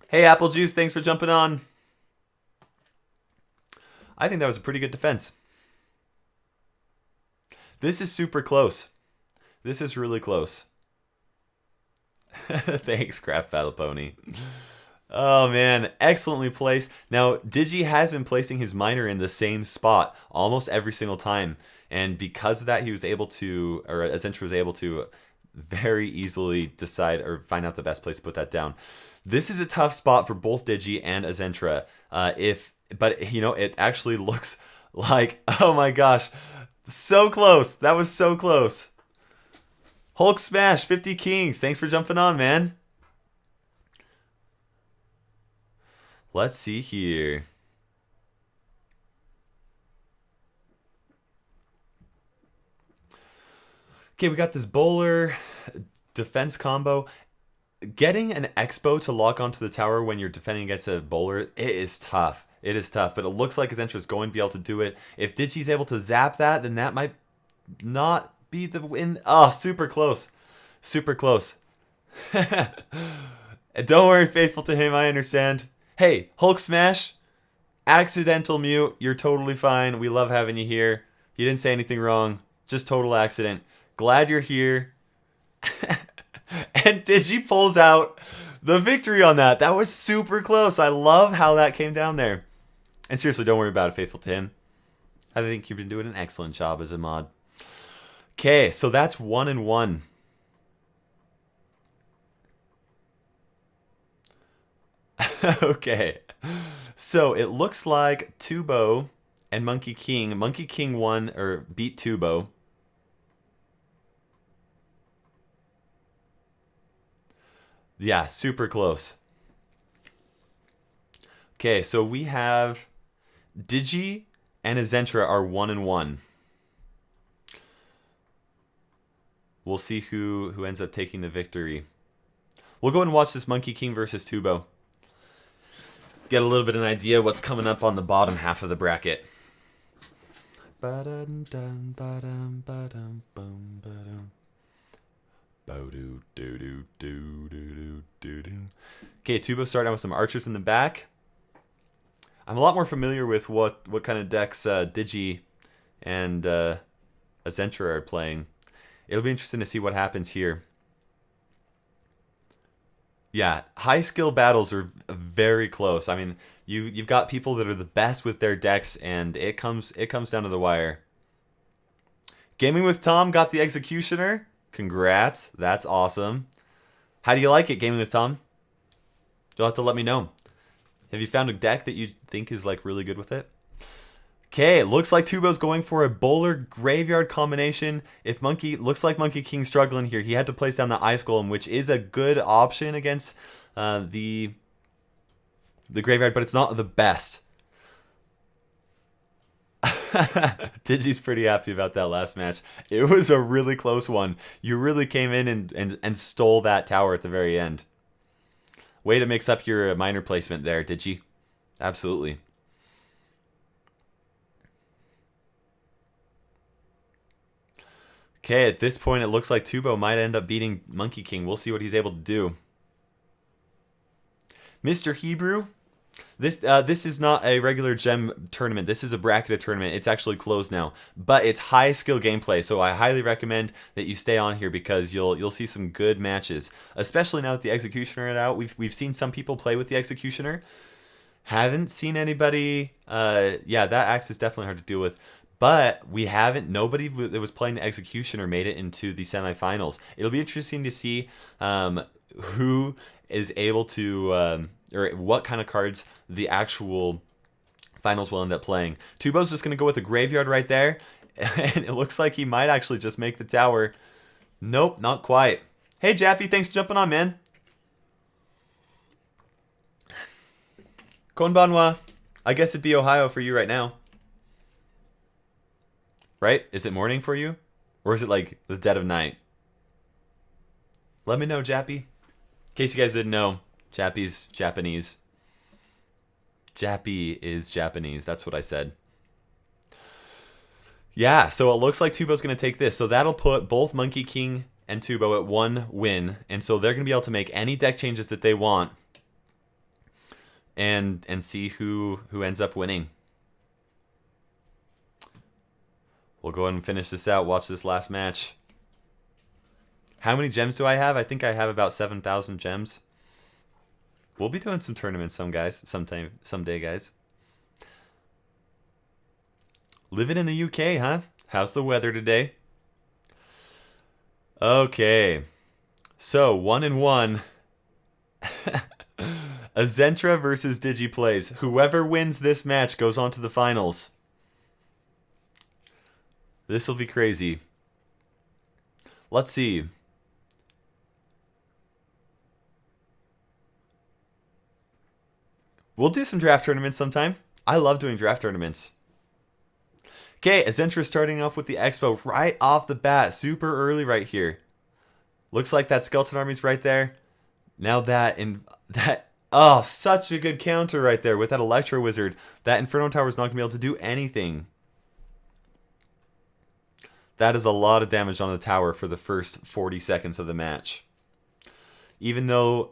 S1: Hey, Apple Juice, thanks for jumping on. I think that was a pretty good defense. This is super close. This is really close. Thanks, Craft Battle Pony. Oh, man. Excellently placed. Now, Digi has been placing his miner in the same spot almost every single time. And because of that, he was able to, or Azentra was able to very easily decide or find out the best place to put that down. This is a tough spot for both Digi and Azentra. But, you know, it actually looks like, oh my gosh, so close. That was so close. Hulk Smash, 50 Kings. Thanks for jumping on, man. Let's see here. Okay, we got this bowler defense combo. Getting an Expo to lock onto the tower when you're defending against a bowler, it is tough. It is tough, but it looks like Azentra is going to be able to do it. If Digi's able to zap that, then that might not be the win. Oh, super close. Super close. Don't worry, faithful to him, I understand. Hey, Hulk Smash, accidental mute. You're totally fine. We love having you here. You didn't say anything wrong. Just total accident. Glad you're here. And Digi pulls out the victory on that. That was super close. I love how that came down there. And seriously, don't worry about it, faithful to him. I think you've been doing an excellent job as a mod. Okay, so that's 1-1. Okay, so it looks like Tubo and Monkey King won or beat Tubo. Yeah, super close. Okay, so we have Digi and Azentra are 1-1. We'll see who ends up taking the victory. We'll go and watch this Monkey King versus Tubo. Get a little bit of an idea what's coming up on the bottom half of the bracket. Okay, Tubo starting out with some archers in the back. I'm a lot more familiar with what kind of decks Digi and Azentra are playing. It'll be interesting to see what happens here. Yeah, high skill battles are very close. I mean, you've got people that are the best with their decks, and it comes down to the wire. Gaming with Tom got the Executioner. Congrats, that's awesome. How do you like it, Gaming with Tom? You'll have to let me know. Have you found a deck that you think is like really good with it? Okay, looks like Tubo's going for a bowler graveyard combination. Looks like Monkey King's struggling here. He had to place down the Ice Golem, which is a good option against the graveyard, but it's not the best. Digi's pretty happy about that last match. It was a really close one. You really came in and stole that tower at the very end. Way to mix up your miner placement there, Digi. Absolutely. Okay, at this point, it looks like Tubo might end up beating Monkey King. We'll see what he's able to do. Mr. Hebrew, This is not a regular gem tournament. This is a bracketed tournament. It's actually closed now, but it's high skill gameplay. So I highly recommend that you stay on here because you'll see some good matches, especially now that the Executioner is out. We've seen some people play with the Executioner. Haven't seen anybody. Yeah, that axe is definitely hard to deal with. But nobody that was playing the Executioner made it into the semifinals. It'll be interesting to see who is able to, or what kind of cards the actual finals will end up playing. Tubo's just going to go with a graveyard right there. And it looks like he might actually just make the tower. Nope, not quite. Hey, Jappy, thanks for jumping on, man. Konbanwa. I guess it'd be Ohio for you right now. Right? Is it morning for you? Or is it like the dead of night? Let me know, Jappy. In case you guys didn't know, Jappy's Japanese. Jappy is Japanese. That's what I said. Yeah, so it looks like Tubo's going to take this. So that'll put both Monkey King and Tubo at 1 win. And so they're going to be able to make any deck changes that they want. And see who ends up winning. We'll go ahead and finish this out. Watch this last match. How many gems do I have? I think I have about 7,000 gems. We'll be doing some tournaments someday, guys. Living in the UK, huh? How's the weather today? Okay. So, 1-1. Azentra versus DigiPlays. Whoever wins this match goes on to the finals. This will be crazy. Let's see. We'll do some draft tournaments sometime. I love doing draft tournaments. Okay, Azentra starting off with the Expo right off the bat. Super early right here. Looks like that Skeleton Army's right there. Now oh, such a good counter right there with that Electro Wizard. That Inferno Tower's not going to be able to do anything. That is a lot of damage on the tower for the first 40 seconds of the match. Even though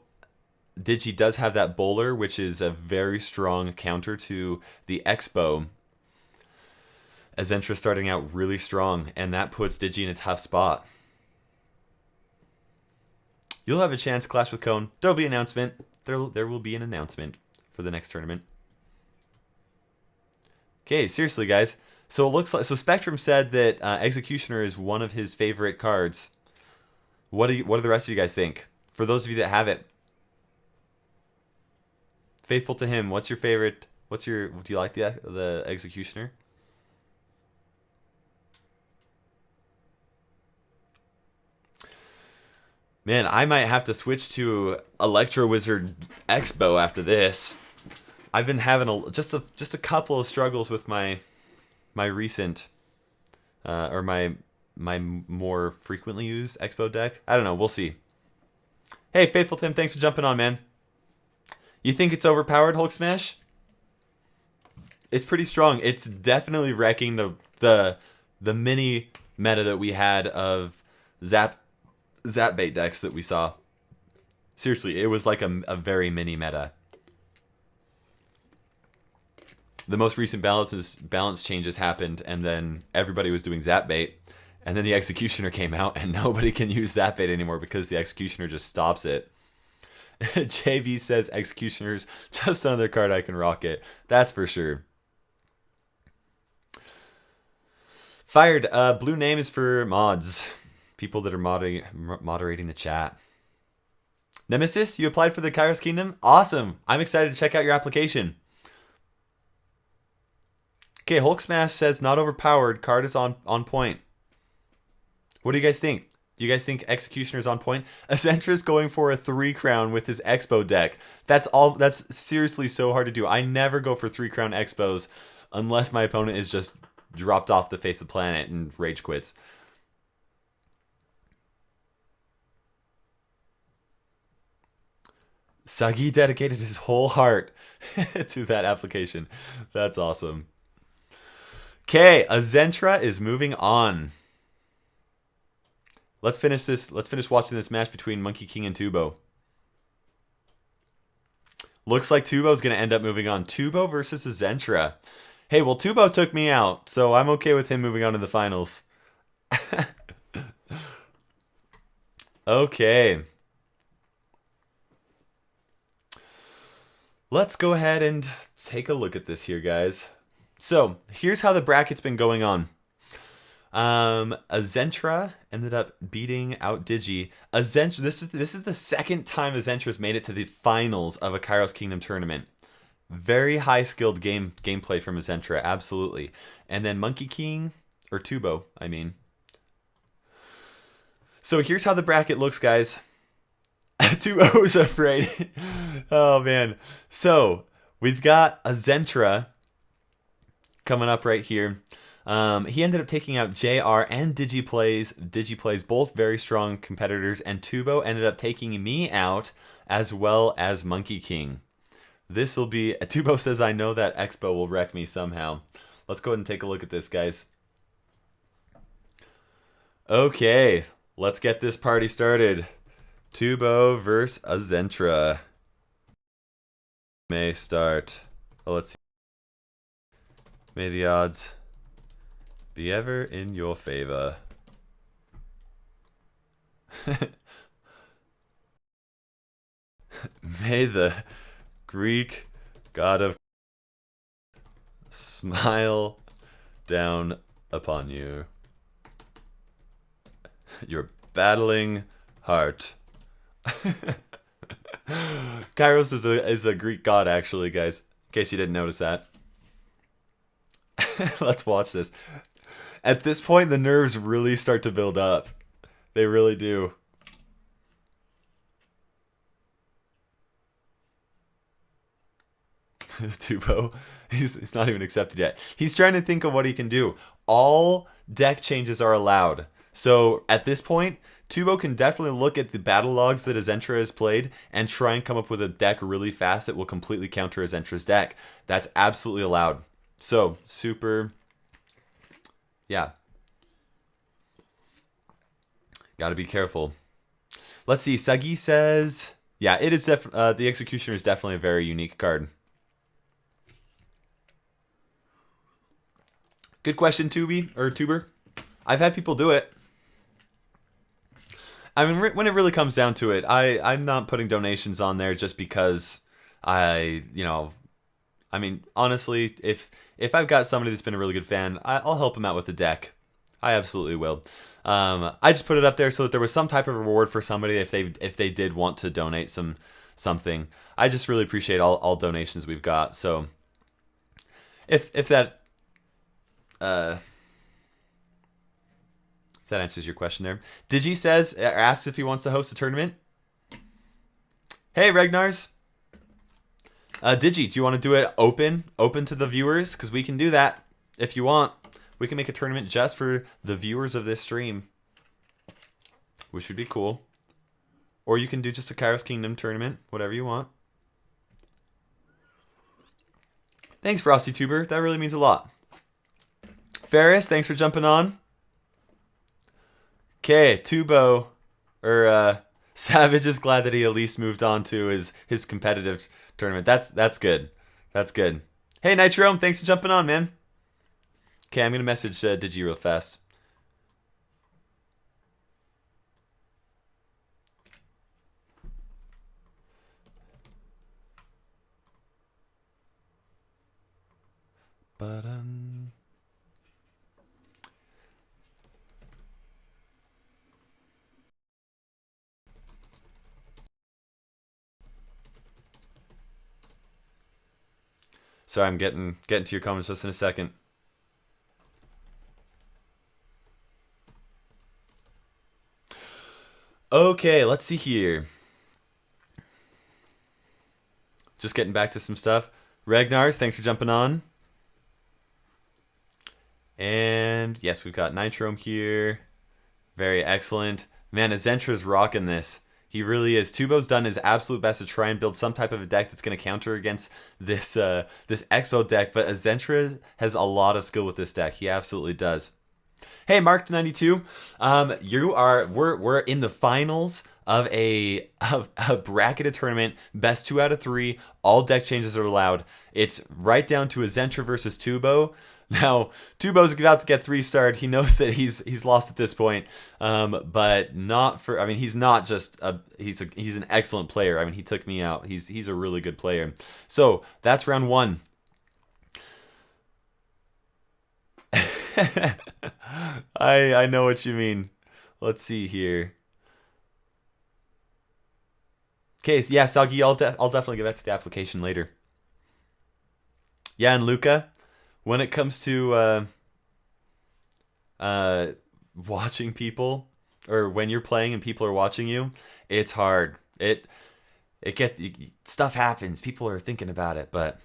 S1: Digi does have that bowler, which is a very strong counter to the Expo. Azentra starting out really strong, and that puts Digi in a tough spot. You'll have a chance, Clash with Cone. There'll be an announcement. There will be an announcement for the next tournament. Okay, seriously, guys. So it looks like Spectrum said that Executioner is one of his favorite cards. What do the rest of you guys think? For those of you that have it, faithful to him. What's your favorite? Do you like the Executioner? Man, I might have to switch to Electro Wizard Expo after this. I've been having just a couple of struggles with my recent or my more frequently used Expo deck. I don't know. We'll see. Hey, Faithful Tim, thanks for jumping on, man. You think it's overpowered, Hulk Smash? It's pretty strong. It's definitely wrecking the mini meta that we had of Zap bait decks that we saw. Seriously, it was like a very mini meta. The most recent balance changes happened, and then everybody was doing Zap bait, and then the Executioner came out, and nobody can use Zap bait anymore because the Executioner just stops it. JV says Executioner's just another card I can rocket. That's for sure. Fired. Blue name is for mods. People that are moderating the chat. Nemesis, you applied for the Kairos Kingdom? Awesome. I'm excited to check out your application. Okay, Hulk Smash says not overpowered. Card is on point. What do you guys think? Do you guys think Executioner's on point? Azentra's going for a 3-crown with his Expo deck. That's seriously so hard to do. I never go for 3-crown Expos unless my opponent is just dropped off the face of the planet and rage quits. Sagi dedicated his whole heart to that application. That's awesome. Okay, Azentra is moving on. Let's finish watching this match between Monkey King and Tubo. Looks like Tubo's going to end up moving on. Tubo versus Azentra. Hey, well, Tubo took me out, so I'm okay with him moving on to the finals. Okay. Let's go ahead and take a look at this here, guys. So, here's how the bracket's been going on. Azentra ended up beating out Digi. Azentra, this is the second time Azentra's made it to the finals of a Kairos Kingdom tournament. Very high skilled gameplay from Azentra, absolutely. And then Monkey King, or Tubo, I mean. So here's how the bracket looks, guys. Tubo's afraid. Oh man. So we've got Azentra coming up right here. He ended up taking out JR and Digiplays, both very strong competitors, and Tubo ended up taking me out as well as Monkey King. This will be... Tubo says, I know that Expo will wreck me somehow. Let's go ahead and take a look at this, guys. Okay, let's get this party started. Tubo versus Azentra. May start. Oh, let's see. May the odds be ever in your favor. May the Greek god of smile down upon you. Your battling heart. Kairos is a Greek god, actually, guys. In case you didn't notice that. Let's watch this. At this point, the nerves really start to build up. They really do. Tubo, he's not even accepted yet. He's trying to think of what he can do. All deck changes are allowed. So at this point, Tubo can definitely look at the battle logs that Azentra has played and try and come up with a deck really fast that will completely counter Azentra's deck. That's absolutely allowed. So, super... Yeah. Gotta be careful. Let's see, Sagi says... Yeah, it is the Executioner is definitely a very unique card. Good question, Tuber. I've had people do it. I mean, when it really comes down to it, I'm not putting donations on there just because I mean, honestly, if I've got somebody that's been a really good fan, I'll help them out with the deck. I absolutely will. I just put it up there so that there was some type of reward for somebody if they did want to donate something. I just really appreciate all donations we've got. So if that answers your question there. Digi asks if he wants to host a tournament. Hey, Regnars. Digi, do you want to do it open to the viewers? Because we can do that if you want. We can make a tournament just for the viewers of this stream, which would be cool. Or you can do just a Kairos Kingdom tournament, whatever you want. Thanks, FrostyTuber. That really means a lot. Ferris, thanks for jumping on. Okay, Tubo, or Savage is glad that he at least moved on to his competitive tournament. That's good. That's good. Hey, Nitro, thanks for jumping on, man. Okay, I'm gonna message Digi real fast. Sorry, I'm getting to your comments just in a second. Okay, let's see here. Just getting back to some stuff. Ragnars, thanks for jumping on. And yes, we've got Nitrom here. Very excellent. Man, Azentra's rocking this. He really is. Tubo's done his absolute best to try and build some type of a deck that's going to counter against this this Expo deck, but Azentra has a lot of skill with this deck. He absolutely does. Hey, Mark92, we're in the finals of a bracketed tournament, best 2 out of 3, all deck changes are allowed. It's right down to Azentra versus Tubo. Now, Tubo's about to get 3-starred. He knows that he's lost at this point, but not for. I mean, he's not just a. He's an excellent player. I mean, he took me out. He's a really good player. So that's round 1. I know what you mean. Let's see here. Okay, so yeah, Sagi, I'll definitely get back to the application later. Yeah, and Luca, when it comes to watching people, or when you're playing and people are watching you, it's hard. Stuff happens. People are thinking about it, but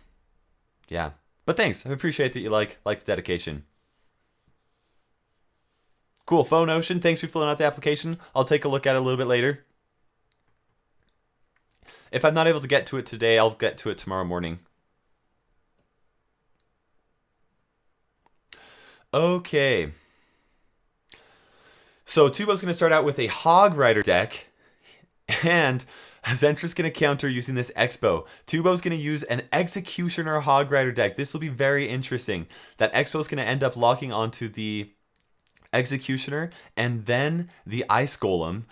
S1: yeah. But thanks. I appreciate that you like the dedication. Cool, Phone Ocean. Thanks for filling out the application. I'll take a look at it a little bit later. If I'm not able to get to it today, I'll get to it tomorrow morning. Okay. So Tubo's going to start out with a Hog Rider deck, and Azentra's going to counter using this Expo. Tubo's going to use an Executioner Hog Rider deck. This will be very interesting. That Expo's going to end up locking onto the Executioner and then the Ice Golem,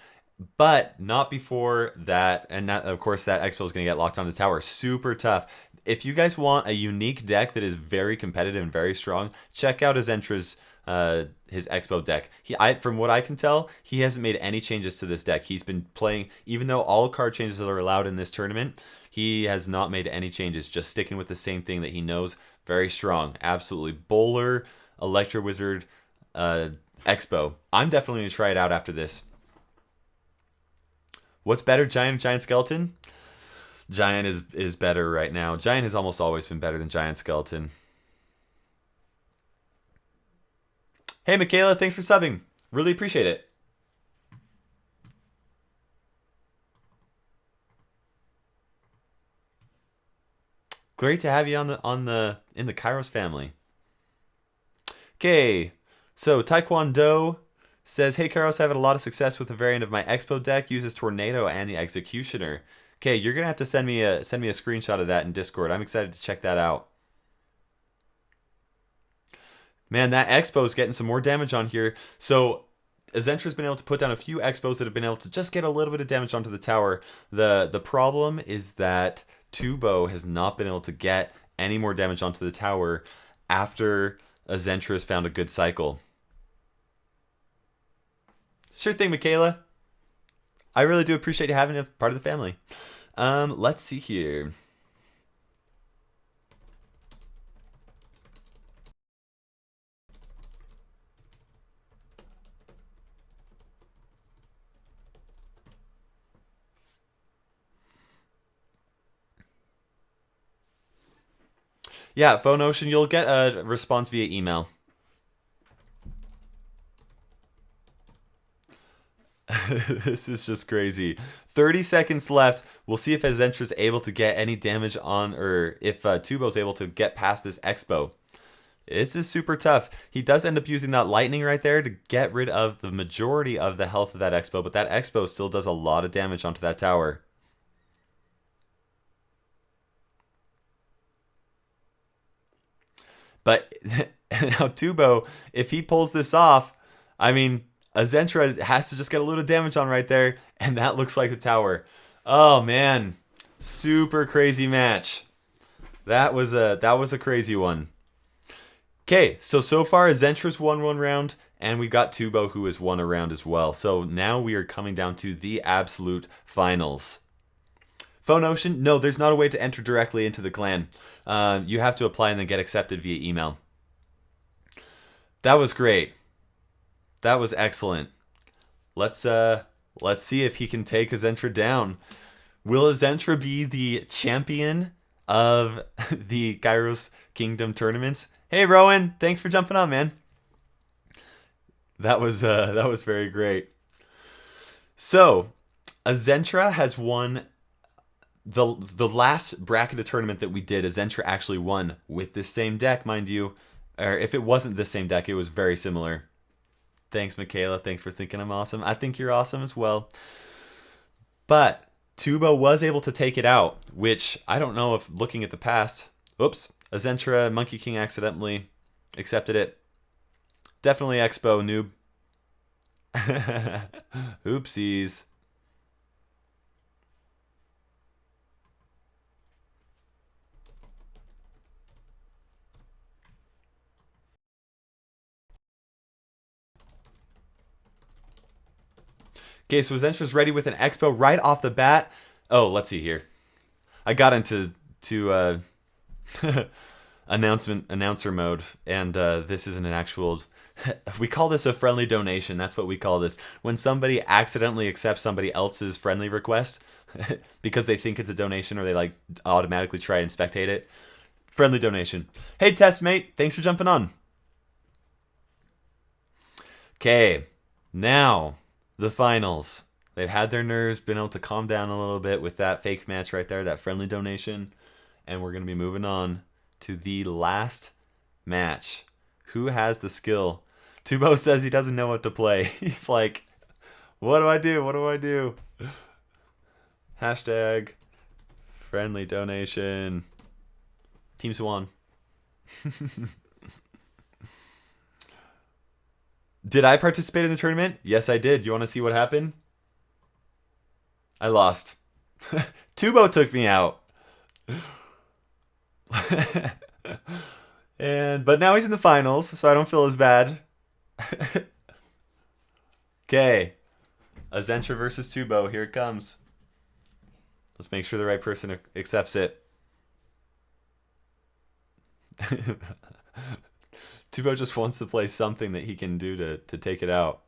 S1: but not before that. And that, of course, that Expo is going to get locked on the tower. Super tough. If you guys want a unique deck that is very competitive and very strong, check out Azentra's his Expo deck. From what I can tell, he hasn't made any changes to this deck. He's been playing, even though all card changes are allowed in this tournament, he has not made any changes, just sticking with the same thing that he knows. Very strong. Absolutely. Bowler, Electro Wizard, Expo. I'm definitely going to try it out after this. What's better, Giant or Giant Skeleton? Giant is better right now. Giant has almost always been better than Giant Skeleton. Hey, Michaela, thanks for subbing. Really appreciate it. Great to have you in the Kairos family. Okay, so Taekwondo says, hey Kairos, I've had a lot of success with a variant of my Expo deck, uses Tornado and the Executioner. Okay, you're gonna have to send me a screenshot of that in Discord. I'm excited to check that out. Man, that Expo's getting some more damage on here. So Azentra's been able to put down a few Expos that have been able to just get a little bit of damage onto the tower. The problem is that Tubo has not been able to get any more damage onto the tower after Azentra has found a good cycle. Sure thing, Michaela. I really do appreciate you having a part of the family. Let's see here. Yeah, Phone Ocean, you'll get a response via email. This is just crazy. 30 seconds left. We'll see if Azentra's able to get any damage on, or if Tubo's able to get past this Expo. This is super tough. He does end up using that lightning right there to get rid of the majority of the health of that Expo, but that Expo still does a lot of damage onto that tower. But now Tubo, if he pulls this off, I mean, Azentra has to just get a little damage on right there, and that looks like the tower. Oh man, super crazy match. That was a crazy one. Okay, so far Azentra's won one round, and we've got Tubo who has won a round as well. So now we are coming down to the absolute finals. Phone Ocean, no, there's not a way to enter directly into the clan. You have to apply and then get accepted via email. That was great. That was excellent. Let's see if he can take Azentra down. Will Azentra be the champion of the Kairos Kingdom tournaments? Hey Rowan, thanks for jumping on, man. That was very great. So Azentra has won the last bracketed tournament that we did. Azentra actually won with this same deck, mind you. Or if it wasn't the same deck, it was very similar. Thanks, Michaela. Thanks for thinking I'm awesome. I think you're awesome as well. But Tubo was able to take it out, which I don't know if looking at the past. Oops. Azentra, Monkey King accidentally accepted it. Definitely Expo, noob. Oopsies. Okay, so Azentra's ready with an Expo right off the bat. Oh, let's see here. I got into announcer mode, and this isn't an actual. We call this a friendly donation. That's what we call this. When somebody accidentally accepts somebody else's friendly request because they think it's a donation or they like automatically try and spectate it. Friendly donation. Hey, testmate. Thanks for jumping on. Okay, now the finals. They've had their nerves, been able to calm down a little bit with that fake match right there, that friendly donation. And we're going to be moving on to the last match. Who has the skill? Tubo says he doesn't know what to play. He's like, what do I do? What do I do? Hashtag friendly donation. Team Swan. Did I participate in the tournament? Yes, I did. You want to see what happened? I lost. Tubo took me out. But now he's in the finals, so I don't feel as bad. Okay. Azentra versus Tubo. Here it comes. Let's make sure the right person accepts it. Tubo just wants to play something that he can do to take it out.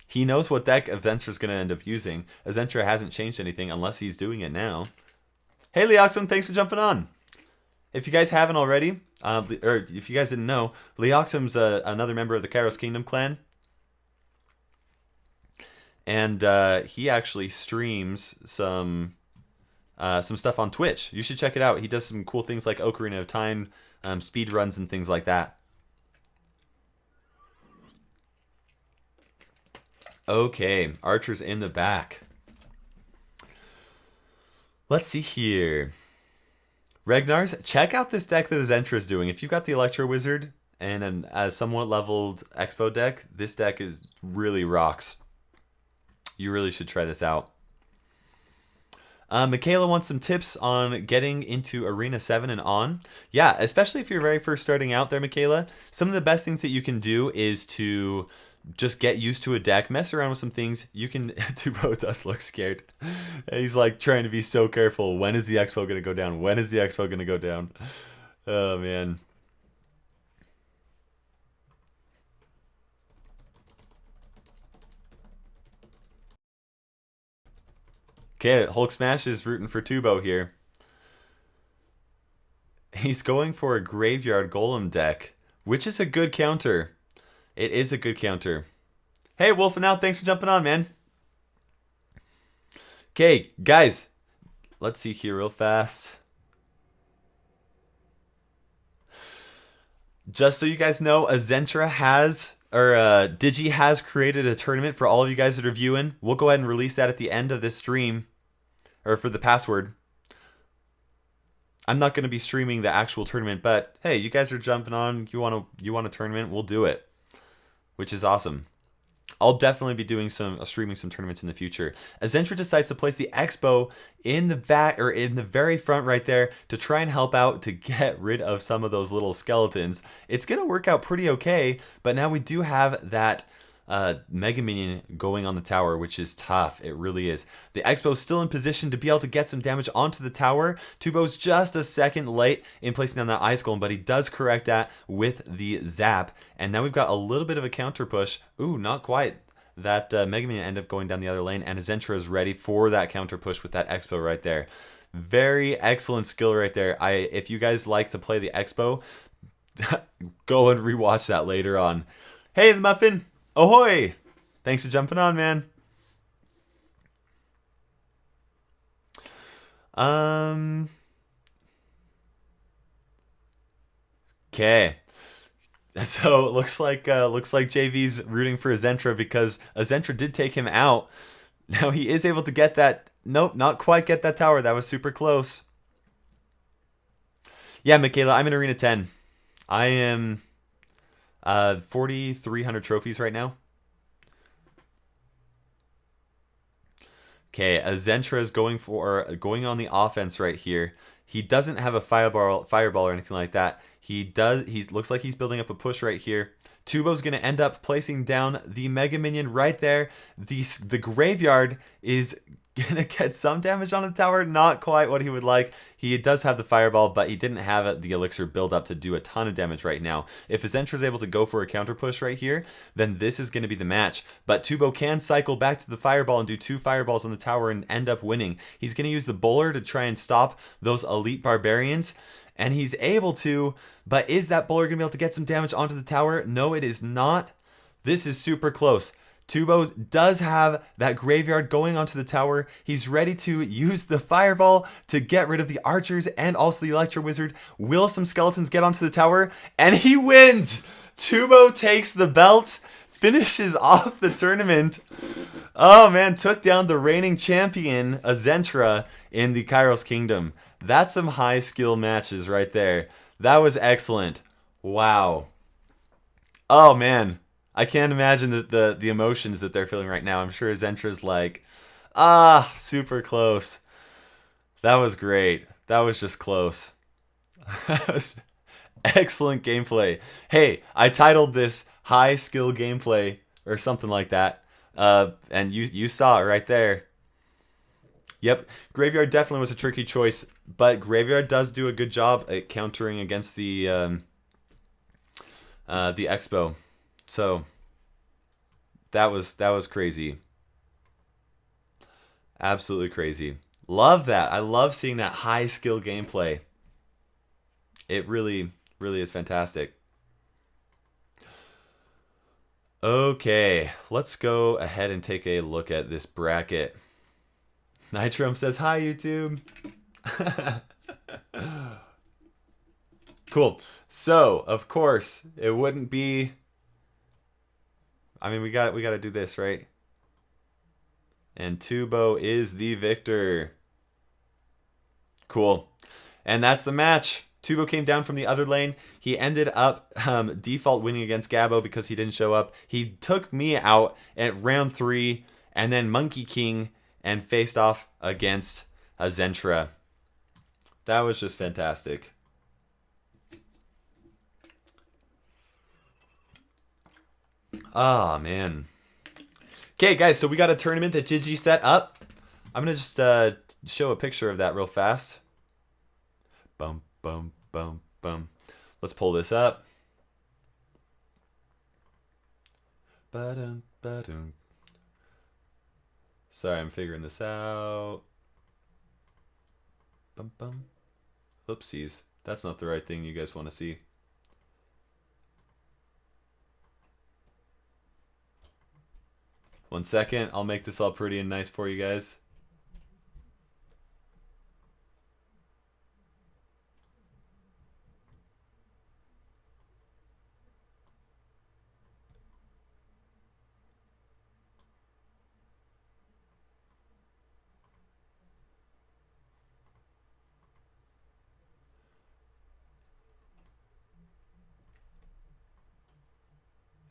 S1: He knows what deck Azentra's going to end up using. Azentra hasn't changed anything unless he's doing it now. Hey, Lioxim, thanks for jumping on. If you guys haven't already, or if you guys didn't know, Lioxim's another member of the Kairos Kingdom clan. And he actually streams some stuff on Twitch. You should check it out. He does some cool things like Ocarina of Time, speed runs, and things like that. Okay, Archer's in the back. Let's see here. Regnars, check out this deck that Azentra is doing. If you've got the Electro Wizard and a somewhat leveled Expo deck, this deck is really rocks. You really should try this out. Michaela wants some tips on getting into Arena 7 and on. Yeah, especially if you're very first starting out there, Michaela. Some of the best things that you can do is to just get used to a deck, mess around with some things. You can. Tubo does look scared. He's like trying to be so careful. When is the Expo going to go down? When is the Expo going to go down? Oh, man. Okay, Hulk Smash is rooting for Tubo here. He's going for a Graveyard Golem deck, which is a good counter. It is a good counter. Hey, Wolfenout, thanks for jumping on, man. Okay, guys, let's see here real fast. Just so you guys know, Azentra has, or Digi has created a tournament for all of you guys that are viewing. We'll go ahead and release that at the end of this stream, or for the password. I'm not going to be streaming the actual tournament, but hey, you guys are jumping on. You want a tournament? We'll do it, which is awesome. I'll definitely be doing streaming some tournaments in the future. Azentra decides to place the Expo in the very front right there to try and help out to get rid of some of those little skeletons. It's gonna work out pretty okay, but now we do have that Mega Minion going on the tower, which is tough. It really is. The Expo's still in position to be able to get some damage onto the tower. Tubo's just a second late in placing down that Ice Golem, but he does correct that with the Zap. And now we've got a little bit of a counter push. Ooh, not quite. That Mega Minion ended up going down the other lane, and Azentra is ready for that counter push with that Expo right there. Very excellent skill right there. If you guys like to play the Expo, go and rewatch that later on. Hey, the Muffin! Ahoy! Thanks for jumping on, man. Okay. So it looks like JV's rooting for Azentra because Azentra did take him out. Now he is able to get that. Nope, not quite get that tower. That was super close. Yeah, Michaela, I'm in Arena 10. I am 4,300 trophies right now. Okay, Azentra is going on the offense right here. He doesn't have a fireball or anything like that. He looks like he's building up a push right here. Tubo's going to end up placing down the Mega Minion right there. The Graveyard is going to get some damage on the tower. Not quite what he would like. He does have the Fireball, but he didn't have the Elixir build up to do a ton of damage right now. If Azentra is able to go for a counter push right here, then this is going to be the match. But Tubo can cycle back to the Fireball and do 2 Fireballs on the tower and end up winning. He's going to use the Bowler to try and stop those Elite Barbarians. And he's able to, but is that Bowler going to be able to get some damage onto the tower? No, it is not. This is super close. Tubo does have that Graveyard going onto the tower. He's ready to use the Fireball to get rid of the archers and also the Electro Wizard. Will some skeletons get onto the tower? And he wins! Tubo takes the belt, finishes off the tournament. Oh man, took down the reigning champion, Azentra, in the Kairos Kingdom. That's some high skill matches right there. That was excellent. Wow. Oh man. I can't imagine the emotions that they're feeling right now. I'm sure Zentra's like, super close. That was great. That was just close. That was excellent gameplay. Hey, I titled this high skill gameplay or something like that. And you saw it right there. Yep, Graveyard definitely was a tricky choice, but Graveyard does do a good job at countering against the Expo. So that was crazy. Absolutely crazy. Love that. I love seeing that high skill gameplay. It really, really is fantastic. Okay, let's go ahead and take a look at this bracket. Nitrum says, hi, YouTube. Cool. So, of course, it wouldn't be... I mean, we got to do this, right? And Tubo is the victor. Cool. And that's the match. Tubo came down from the other lane. He ended up default winning against Gabo because he didn't show up. He took me out at round 3 and then Monkey King and faced off against Azentra. That was just fantastic. Oh, man. Okay, guys, so we got a tournament that Gigi set up. I'm going to just show a picture of that real fast. Bum, bum, bum, bum. Let's pull this up. Ba-dum, ba-dum. Sorry, I'm figuring this out. Bum, bum. Oopsies. That's not the right thing you guys want to see. One second. I'll make this all pretty and nice for you guys.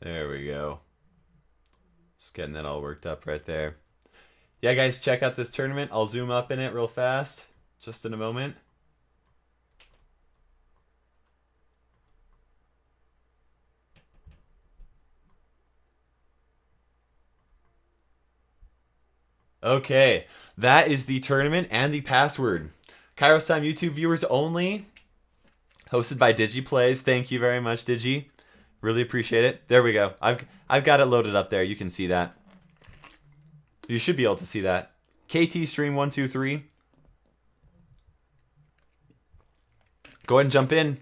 S1: There we go. Just getting that all worked up right there. Yeah, guys, check out this tournament. I'll zoom up in it real fast, just in a moment. Okay, that is the tournament and the password. KairosTime YouTube viewers only. Hosted by DigiPlays. Thank you very much, Digi. Really appreciate it. There we go. I've got it loaded up there. You can see that. You should be able to see that. KT stream 123. Go ahead and jump in.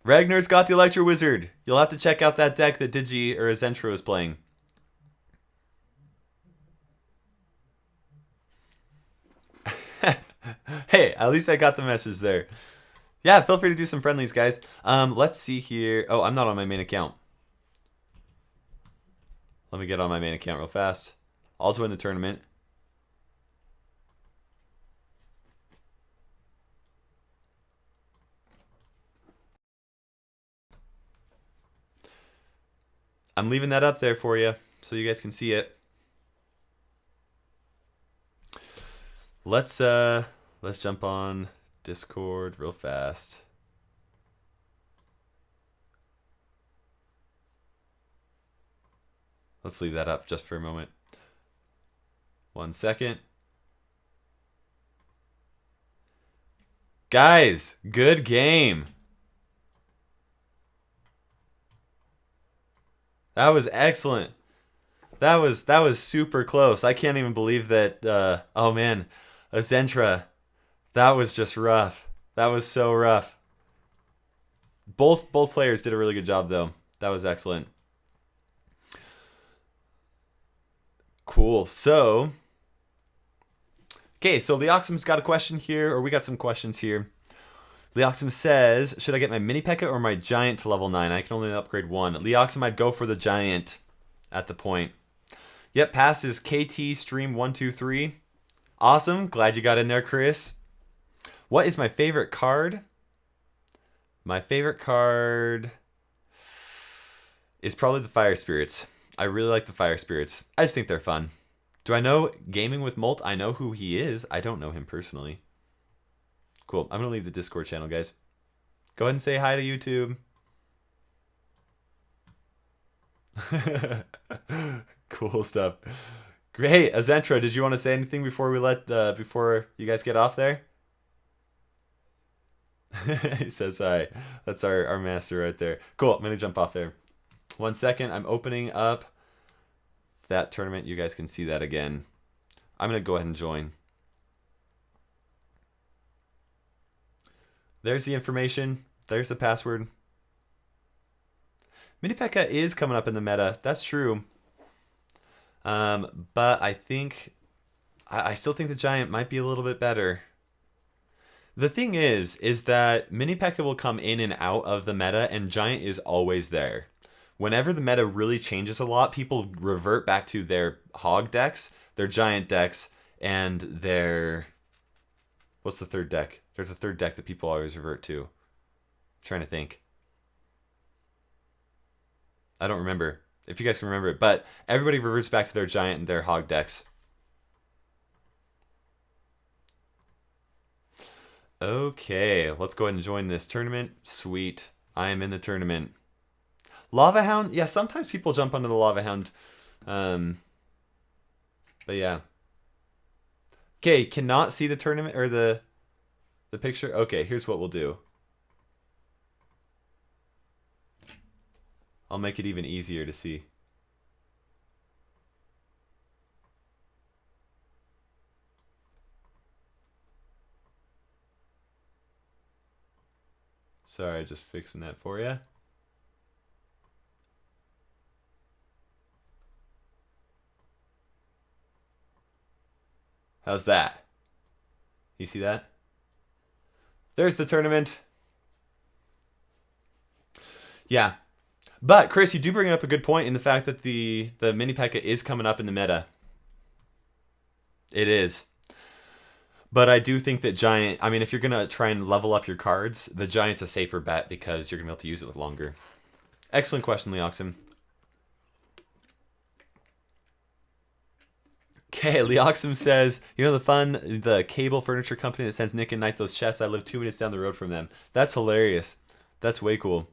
S1: Ragnar's got the Electro Wizard. You'll have to check out that deck that Digi or Azentra is playing. Hey, at least I got the message there. Yeah, feel free to do some friendlies, guys. Let's see here. Oh, I'm not on my main account. Let me get on my main account real fast. I'll join the tournament. I'm leaving that up there for you so you guys can see it. Let's jump on Discord real fast. Let's leave that up just for a moment. 1 second. Guys, good game. That was excellent. That was super close. I can't even believe that. Oh man, Azentra, that was just rough. That was so rough. Both players did a really good job though. That was excellent. Cool. So, okay. So Lioxim's got a question here, or we got some questions here. Lioxim says, should I get my mini P.E.K.K.A or my giant to level 9? I can only upgrade one. Lioxim, I'd go for the giant at the point. Yep, passes KT stream 123. Awesome. Glad you got in there, Chris. What is my favorite card? My favorite card is probably the Fire Spirits. I really like the Fire Spirits. I just think they're fun. Do I know Gaming with Molt? I know who he is. I don't know him personally. Cool. I'm going to leave the Discord channel, guys. Go ahead and say hi to YouTube. Cool stuff. Great. Azentra, did you want to say anything before we before you guys get off there? He says hi. That's our master right there. Cool. I'm going to jump off there. 1 second. I'm opening up that tournament. You guys can see that again. I'm going to go ahead and join. There's the information. There's the password. Mini P.E.K.K.A is coming up in the meta. That's true. But I think... I still think the Giant might be a little bit better. The thing is that Mini P.E.K.K.A will come in and out of the meta, and Giant is always there. Whenever the meta really changes a lot, people revert back to their Hog decks, their Giant decks, and their... What's the third deck? There's a third deck that people always revert to. I'm trying to think. I don't remember. If you guys can remember it. But everybody reverts back to their Giant and their Hog decks. Okay, let's go ahead and join this tournament. Sweet. I am in the tournament. Lava Hound? Yeah, sometimes people jump onto the Lava Hound. But yeah. Okay, cannot see the tournament or the picture. Okay, here's what we'll do. I'll make it even easier to see. Sorry, just fixing that for you. How's that? You see that? There's the tournament. Yeah. But, Chris, you do bring up a good point in the fact that the mini P.E.K.K.A is coming up in the meta. It is. But I do think that Giant... I mean, if you're going to try and level up your cards, the Giant's a safer bet because you're going to be able to use it longer. Excellent question, Lioxim. Okay, Lioxim says, you know the cable furniture company that sends Nick and Knight those chests? I live 2 minutes down the road from them. That's hilarious. That's way cool.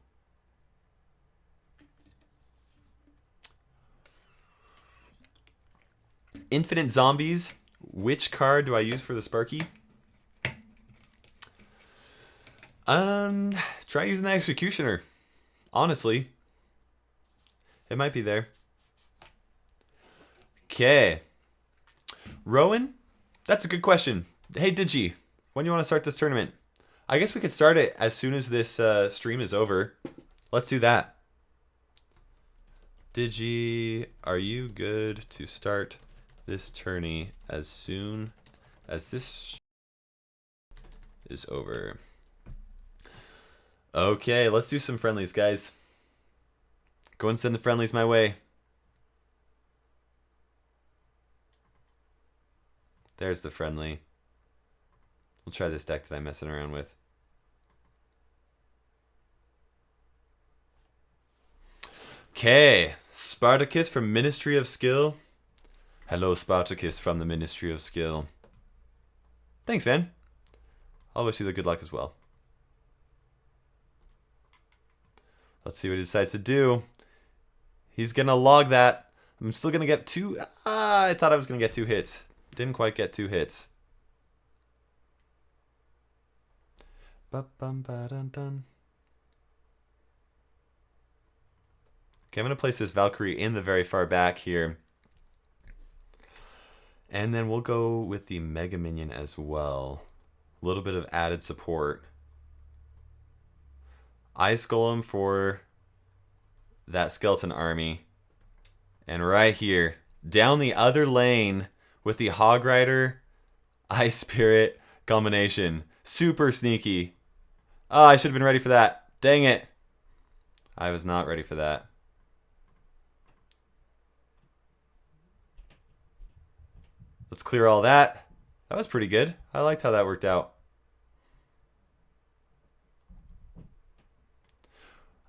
S1: Infinite Zombies. Which card do I use for the Sparky? Try using the Executioner. Honestly. It might be there. Okay. Rowan? That's a good question. Hey, Digi, when do you want to start this tournament? I guess we could start it as soon as this stream is over. Let's do that. Digi, are you good to start this tourney as soon as this is over? Okay, let's do some friendlies, guys. Go and send the friendlies my way. There's the friendly. We'll try this deck that I'm messing around with. Okay, Spartacus from Ministry of Skill. Hello, Spartacus from the Ministry of Skill. Thanks, man. I'll wish you the good luck as well. Let's see what he decides to do. He's going to log that. I'm still going to get 2. I thought I was going to get 2 hits. Didn't quite get 2 hits. Ba-bum-ba-dun-dun. Okay, I'm going to place this Valkyrie in the very far back here. And then we'll go with the Mega Minion as well. A little bit of added support. Ice Golem for that skeleton army. And right here, down the other lane with the Hog Rider, Ice Spirit combination. Super sneaky. Oh, I should have been ready for that. Dang it. I was not ready for that. Let's clear all that. That was pretty good. I liked how that worked out.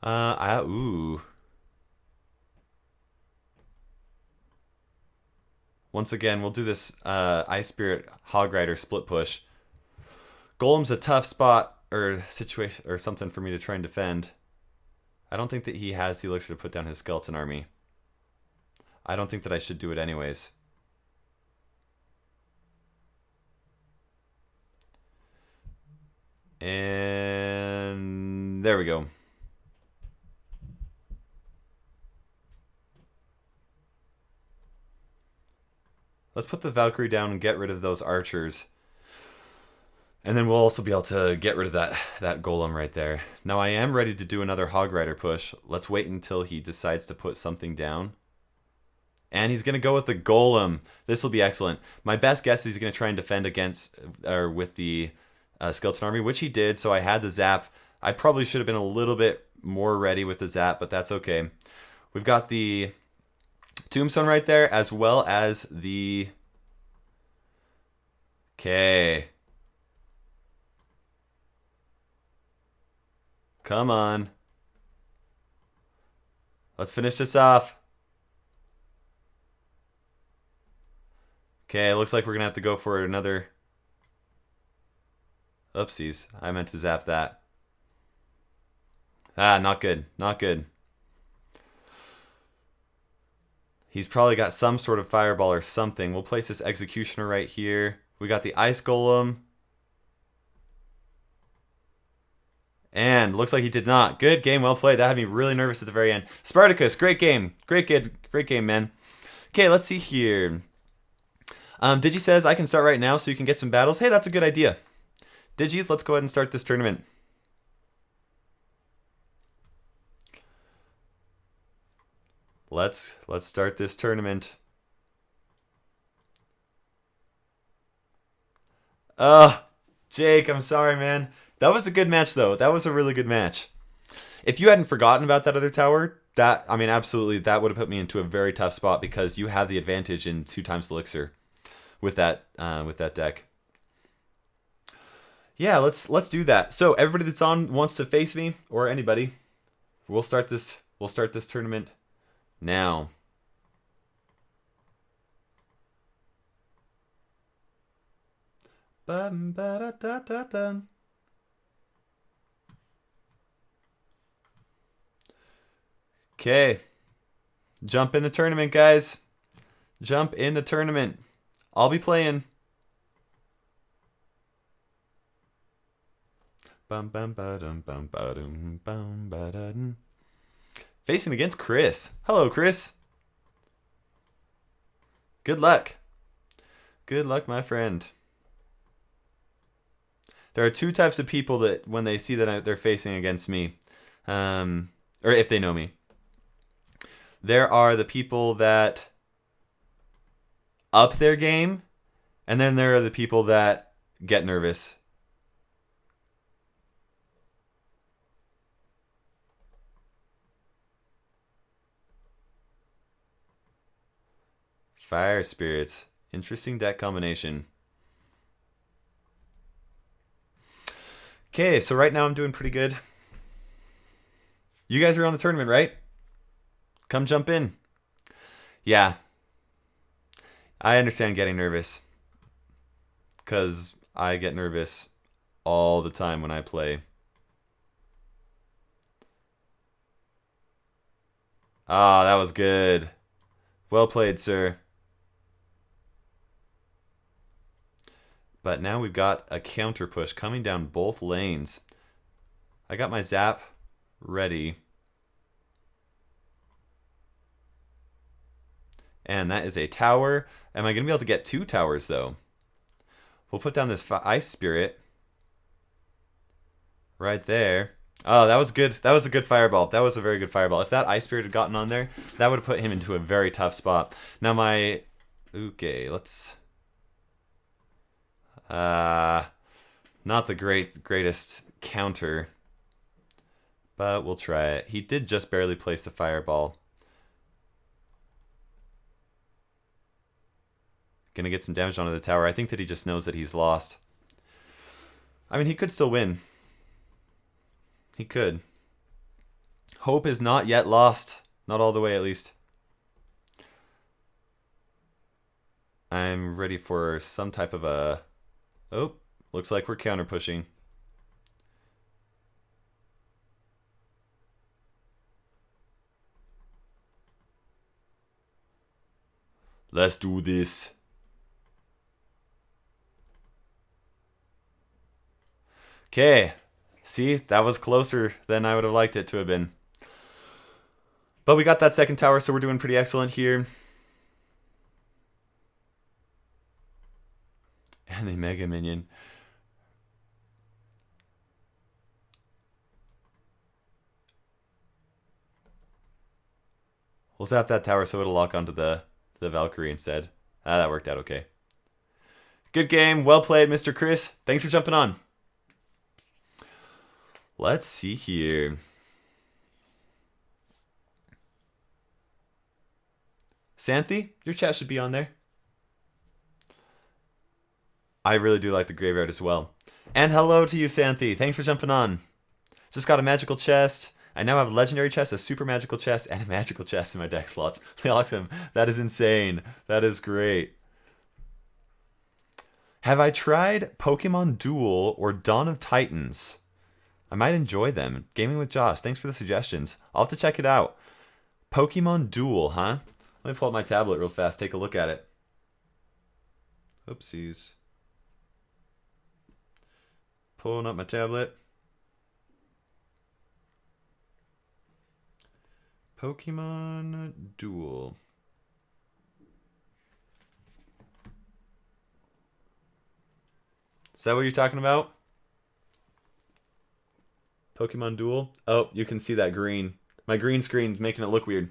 S1: Ooh. Once again, we'll do this Ice Spirit Hog Rider split push. Golem's a tough spot or situation or something for me to try and defend. I don't think that he has the elixir to put down his skeleton army. I don't think that I should do it anyways. And there we go. Let's put the Valkyrie down and get rid of those archers. And then we'll also be able to get rid of that golem right there. Now I am ready to do another Hog Rider push. Let's wait until he decides to put something down. And he's going to go with the golem. This will be excellent. My best guess is he's going to try and defend against or with the skeleton army, which he did. So I had the zap. I probably should have been a little bit more ready with the zap, but that's okay. We've got the tombstone right there, as well as the... Okay. Come on. Let's finish this off. Okay, it looks like we're going to have to go for another... Oopsies, I meant to zap that. Ah, not good. Not good. He's probably got some sort of fireball or something. We'll place this executioner right here. We got the ice golem. And looks like he did not. Good game, well played. That had me really nervous at the very end. Spartacus, great game. Great game, man. Okay, let's see here. Digi says, I can start right now so you can get some battles. Hey, that's a good idea. Digi, let's go ahead and start this tournament. Let's start this tournament. Jake, I'm sorry, man. That was a good match, though. That was a really good match. If you hadn't forgotten about that other tower, I mean, absolutely, that would have put me into a very tough spot because you have the advantage in 2 times elixir with that deck. Yeah, let's do that. So everybody that's on wants to face me, or anybody, we'll start this tournament now. Okay. Jump in the tournament, guys. Jump in the tournament. I'll be playing. Facing against Chris. Hello, Chris. Good luck. Good luck, my friend. There are 2 types of people that when they see that they're facing against me, or if they know me. There are the people that up their game, and then there are the people that get nervous. Fire Spirits. Interesting deck combination. Okay, so right now I'm doing pretty good. You guys are on the tournament, right? Come jump in. Yeah. I understand getting nervous. Because I get nervous all the time when I play. Ah, that was good. Well played, sir. But now we've got a counter push coming down both lanes. I got my zap ready. And that is a tower. Am I going to be able to get 2 towers, though? We'll put down this ice spirit. Right there. Oh, that was good. That was a good fireball. That was a very good fireball. If that ice spirit had gotten on there, that would have put him into a very tough spot. Now my... Okay, let's... Not the greatest counter. But we'll try it. He did just barely place the fireball. Gonna get some damage onto the tower. I think that he just knows that he's lost. I mean, he could still win. He could. Hope is not yet lost. Not all the way, at least. I'm ready for some type of a... Oh, looks like we're counter pushing. Let's do this. Okay. See, that was closer than I would have liked it to have been. But we got that second tower, so we're doing pretty excellent here. And a mega minion. We'll zap that tower so it'll lock onto the Valkyrie instead. Ah, that worked out okay. Good game. Well played, Mr. Chris. Thanks for jumping on. Let's see here. Santhi, your chat should be on there. I really do like the graveyard as well. And hello to you, Santhi. Thanks for jumping on. Just got a magical chest. I now have a legendary chest, a super magical chest, and a magical chest in my deck slots. Lioxim, that is insane. That is great. Have I tried Pokemon Duel or Dawn of Titans? I might enjoy them. Gaming with Josh, thanks for the suggestions. I'll have to check it out. Pokemon Duel, huh? Let me pull up my tablet real fast, take a look at it. Oopsies. Pulling up my tablet. Pokemon Duel. Is that what you're talking about? Pokemon Duel? Oh, you can see that green. My green screen making it look weird.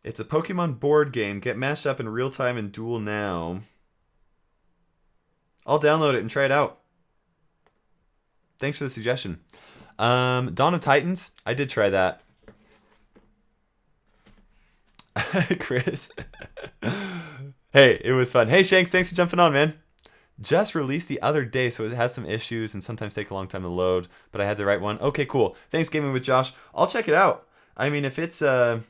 S1: It's a Pokemon board game. Get matched up in real time in Duel now. I'll download it and try it out. Thanks for the suggestion. Dawn of Titans? I did try that. Chris. Hey, it was fun. Hey, Shanks, thanks for jumping on, man. Just released the other day, so it has some issues and sometimes take a long time to load, but I had the right one. Okay, cool. Thanks, Gaming with Josh. I'll check it out. I mean, if it's a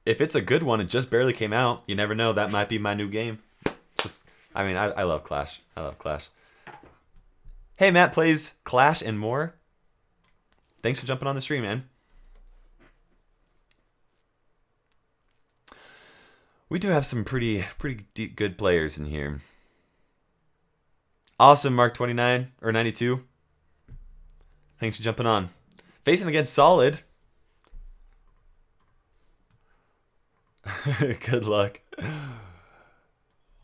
S1: good one, it just barely came out. You never know. That might be my new game. I mean, I love Clash. I love Clash. Hey, Matt plays Clash and more. Thanks for jumping on the stream, man. We do have some pretty good players in here. Awesome, Mark 29 or 92. Thanks for jumping on. Facing against Solid. Good luck.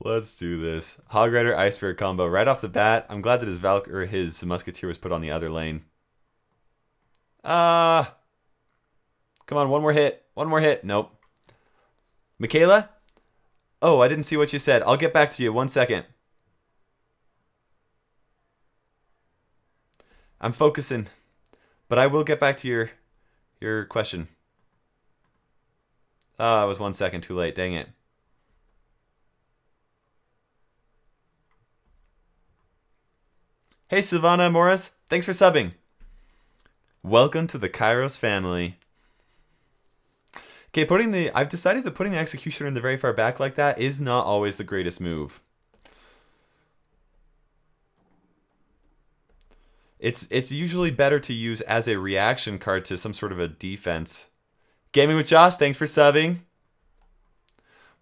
S1: Let's do this. Hog Rider Ice Spirit combo right off the bat. I'm glad that his Musketeer was put on the other lane. Come on, one more hit. One more hit. Nope. Michaela? Oh, I didn't see what you said. I'll get back to you. 1 second. I'm focusing. But I will get back to your question. Oh, I was 1 second too late. Dang it. Hey, Savannah Morris. Thanks for subbing. Welcome to the Kairos family. Okay, I've decided that putting the executioner in the very far back like that is not always the greatest move. It's usually better to use as a reaction card to some sort of a defense. Gaming with Josh, thanks for subbing.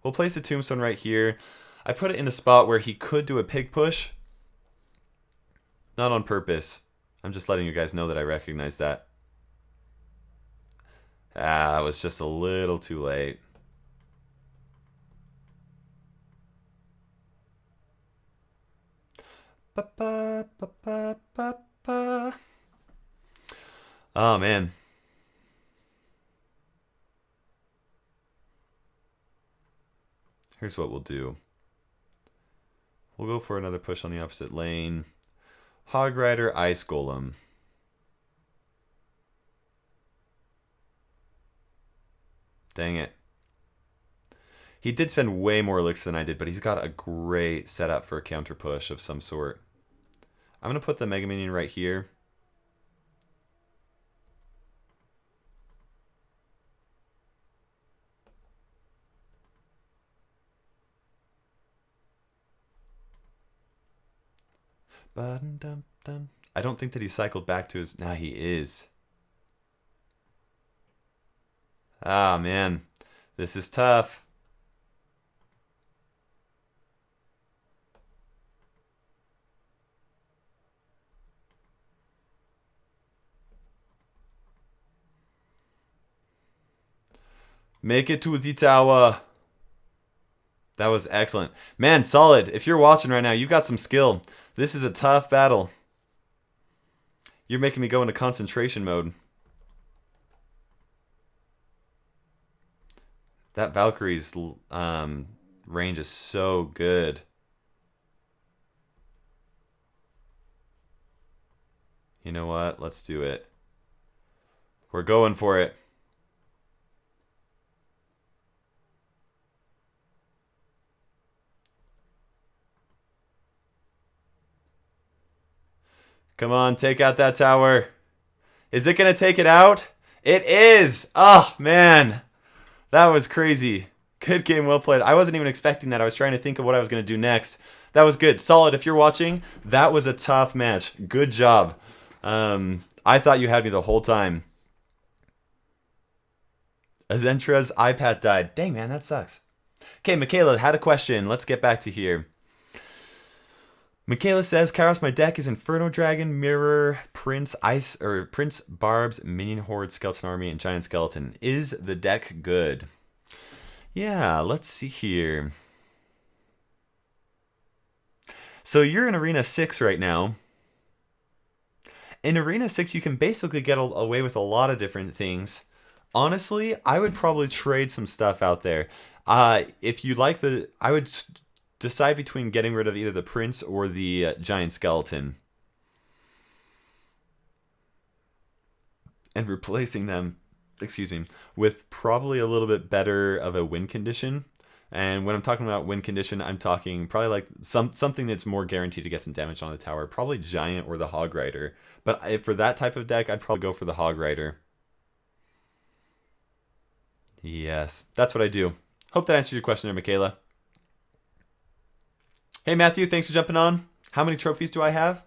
S1: We'll place a tombstone right here. I put it in a spot where he could do a pig push. Not on purpose. I'm just letting you guys know that I recognize that. Ah, it was just a little too late. Oh, man. Here's what we'll do. We'll go for another push on the opposite lane. Hog Rider, Ice Golem. Dang it. He did spend way more elixir than I did, but he's got a great setup for a counter push of some sort. I'm going to put the Mega Minion right here. I don't think that he cycled back to his... Nah, he is. Ah, man. This is tough. Make it to the tower. That was excellent. Man, solid. If you're watching right now, you got some skill. This is a tough battle. You're making me go into concentration mode. That Valkyrie's range is so good. You know what? Let's do it. We're going for it. Come on, take out that tower. Is it going to take it out? It is! Oh, man. That was crazy. Good game, well played. I wasn't even expecting that. I was trying to think of what I was going to do next. That was good. Solid. If you're watching, that was a tough match. Good job. I thought you had me the whole time. Azentra's iPad died. Dang, man, that sucks. Okay, Michaela had a question. Let's get back to here. Michaela says, Kairos, my deck is Inferno Dragon, Mirror, Prince, Prince, Barbs, Minion Horde, Skeleton Army, and Giant Skeleton. Is the deck good? Yeah, let's see here. So you're in Arena 6 right now. In Arena 6, you can basically get away with a lot of different things. Honestly, I would probably trade some stuff out there. If you like I would decide between getting rid of either the Prince or the Giant Skeleton. And replacing them, excuse me, with probably a little bit better of a win condition. And when I'm talking about win condition, I'm talking probably like something that's more guaranteed to get some damage on the tower. Probably Giant or the Hog Rider. But for that type of deck, I'd probably go for the Hog Rider. Yes, that's what I do. Hope that answers your question there, Michaela. Hey, Matthew, thanks for jumping on. How many trophies do I have?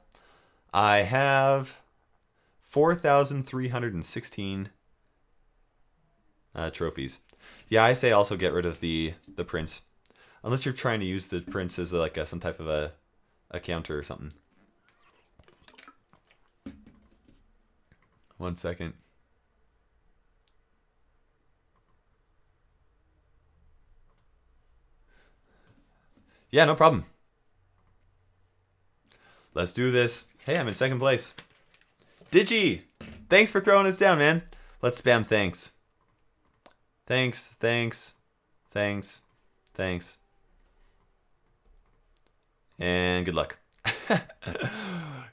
S1: I have 4,316 trophies. Yeah, I say also get rid of the Prince. Unless you're trying to use the Prince as like some type of a counter or something. 1 second. Yeah, no problem. Let's do this. Hey, I'm in second place. Digi! Thanks for throwing us down, man. Let's spam thanks. Thanks, thanks, thanks, thanks. And good luck.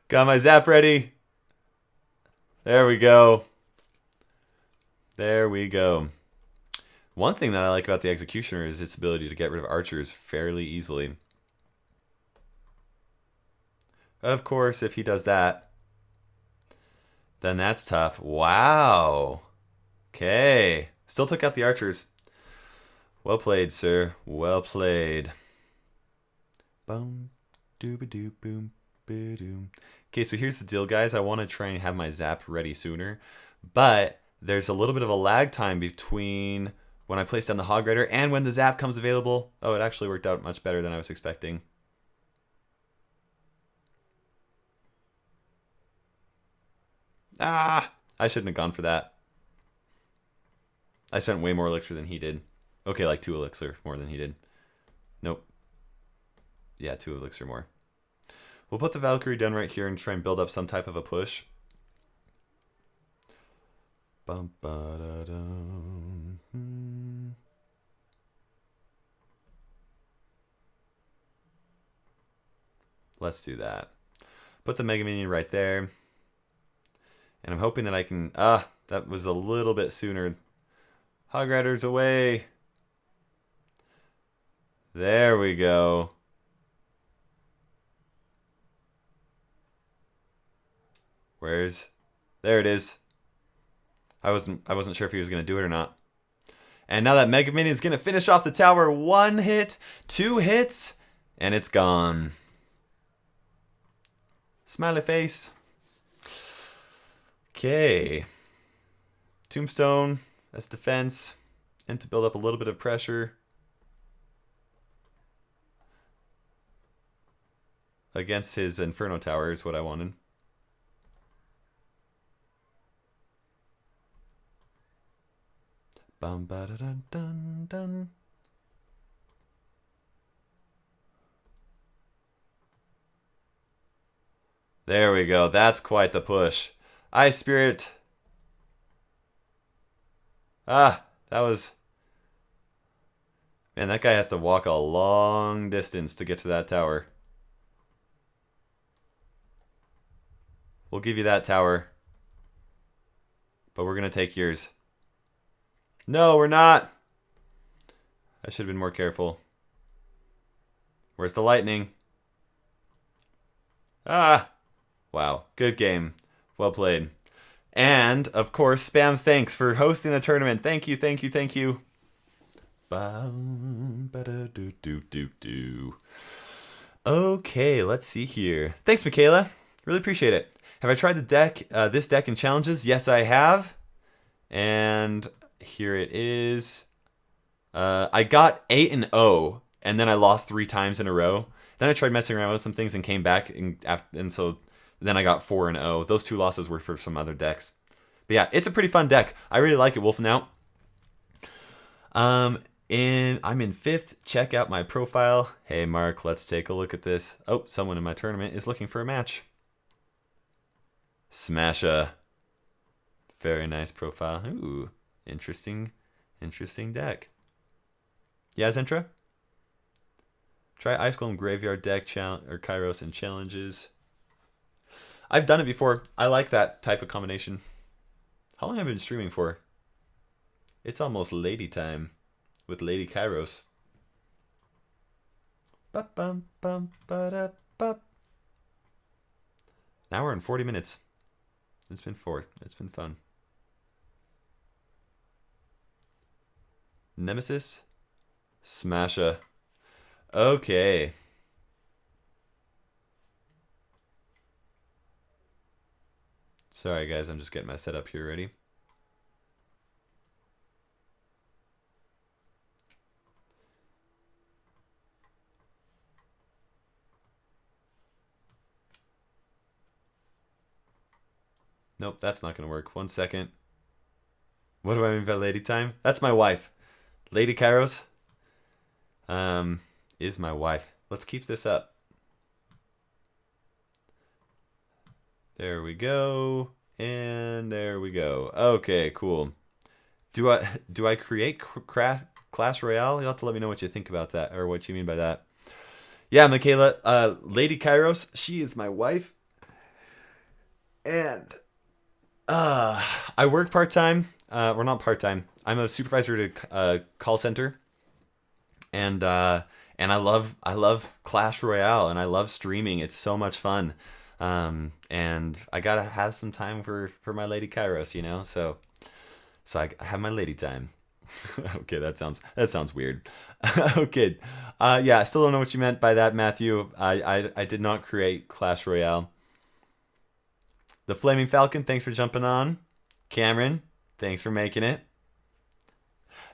S1: Got my zap ready. There we go. There we go. One thing that I like about the Executioner is its ability to get rid of archers fairly easily. Of course, if he does that, then that's tough. Wow. Okay. Still took out the archers. Well played, sir. Well played. Boom, dooba-doo, boom, ba-doom. Okay, so here's the deal, guys. I want to try and have my zap ready sooner, but there's a little bit of a lag time between when I place down the hog rider and when the zap comes available. Oh, it actually worked out much better than I was expecting. Ah, I shouldn't have gone for that. I spent way more elixir than he did. Okay, like 2 elixir more than he did. Nope. Yeah, 2 elixir more. We'll put the Valkyrie down right here and try and build up some type of a push. Bum, ba, da, dum. Let's do that. Put the Mega Minion right there. And I'm hoping that I can... that was a little bit sooner. Hog Riders away. There we go. There it is. I wasn't sure if he was going to do it or not. And now that Mega Minion is going to finish off the tower. 1 hit, 2 hits, and it's gone. Smiley face. Okay. Tombstone as defense. And to build up a little bit of pressure against his Inferno Tower is what I wanted. Bum ba da dun dun dun. There we go. That's quite the push. Ice Spirit. Ah, that was... Man, that guy has to walk a long distance to get to that tower. We'll give you that tower. But we're going to take yours. No, we're not. I should have been more careful. Where's the lightning? Ah! Wow, good game. Well played. And, of course, Spam thanks for hosting the tournament. Thank you, thank you, thank you. Okay, let's see here. Thanks, Michaela. Really appreciate it. Have I tried the deck, this deck in challenges? Yes, I have. And here it is. I got 8-0, and then I lost 3 times in a row. Then I tried messing around with some things and came back, and so then I got 4-0. Those 2 losses were for some other decks. But yeah, it's a pretty fun deck. I really like it, WolfenoutGaming. I'm in 5th. Check out my profile. Hey, Mark, let's take a look at this. Oh, someone in my tournament is looking for a match. Smasha. Very nice profile. Ooh, interesting deck. Yeah, Zentra? Try Ice Golem Graveyard deck or Kairos in challenges. I've done it before. I like that type of combination. How long have I been streaming for? It's almost lady time with LadyKairos. Now we're in 40 minutes. It's been fun. Nemesis? Smasha. Okay. Sorry guys, I'm just getting my setup here ready. Nope, that's not going to work. 1 second. What do I mean by lady time? That's my wife. LadyKairos is my wife. Let's keep this up. There we go. And there we go. Okay, cool. Do I create Clash Royale? You'll have to let me know what you think about that, or what you mean by that. Yeah, Michaela, LadyKairos, she is my wife. And I work part-time. Well, not part-time. I'm a supervisor at a call center. And And I love Clash Royale, and I love streaming. It's so much fun. And I gotta have some time for my Lady Kairos, you know. So I have my lady time. Okay, that sounds weird. Okay, yeah, I still don't know what you meant by that, Matthew. I did not create Clash Royale. The Flaming Falcon, thanks for jumping on. Cameron, thanks for making it.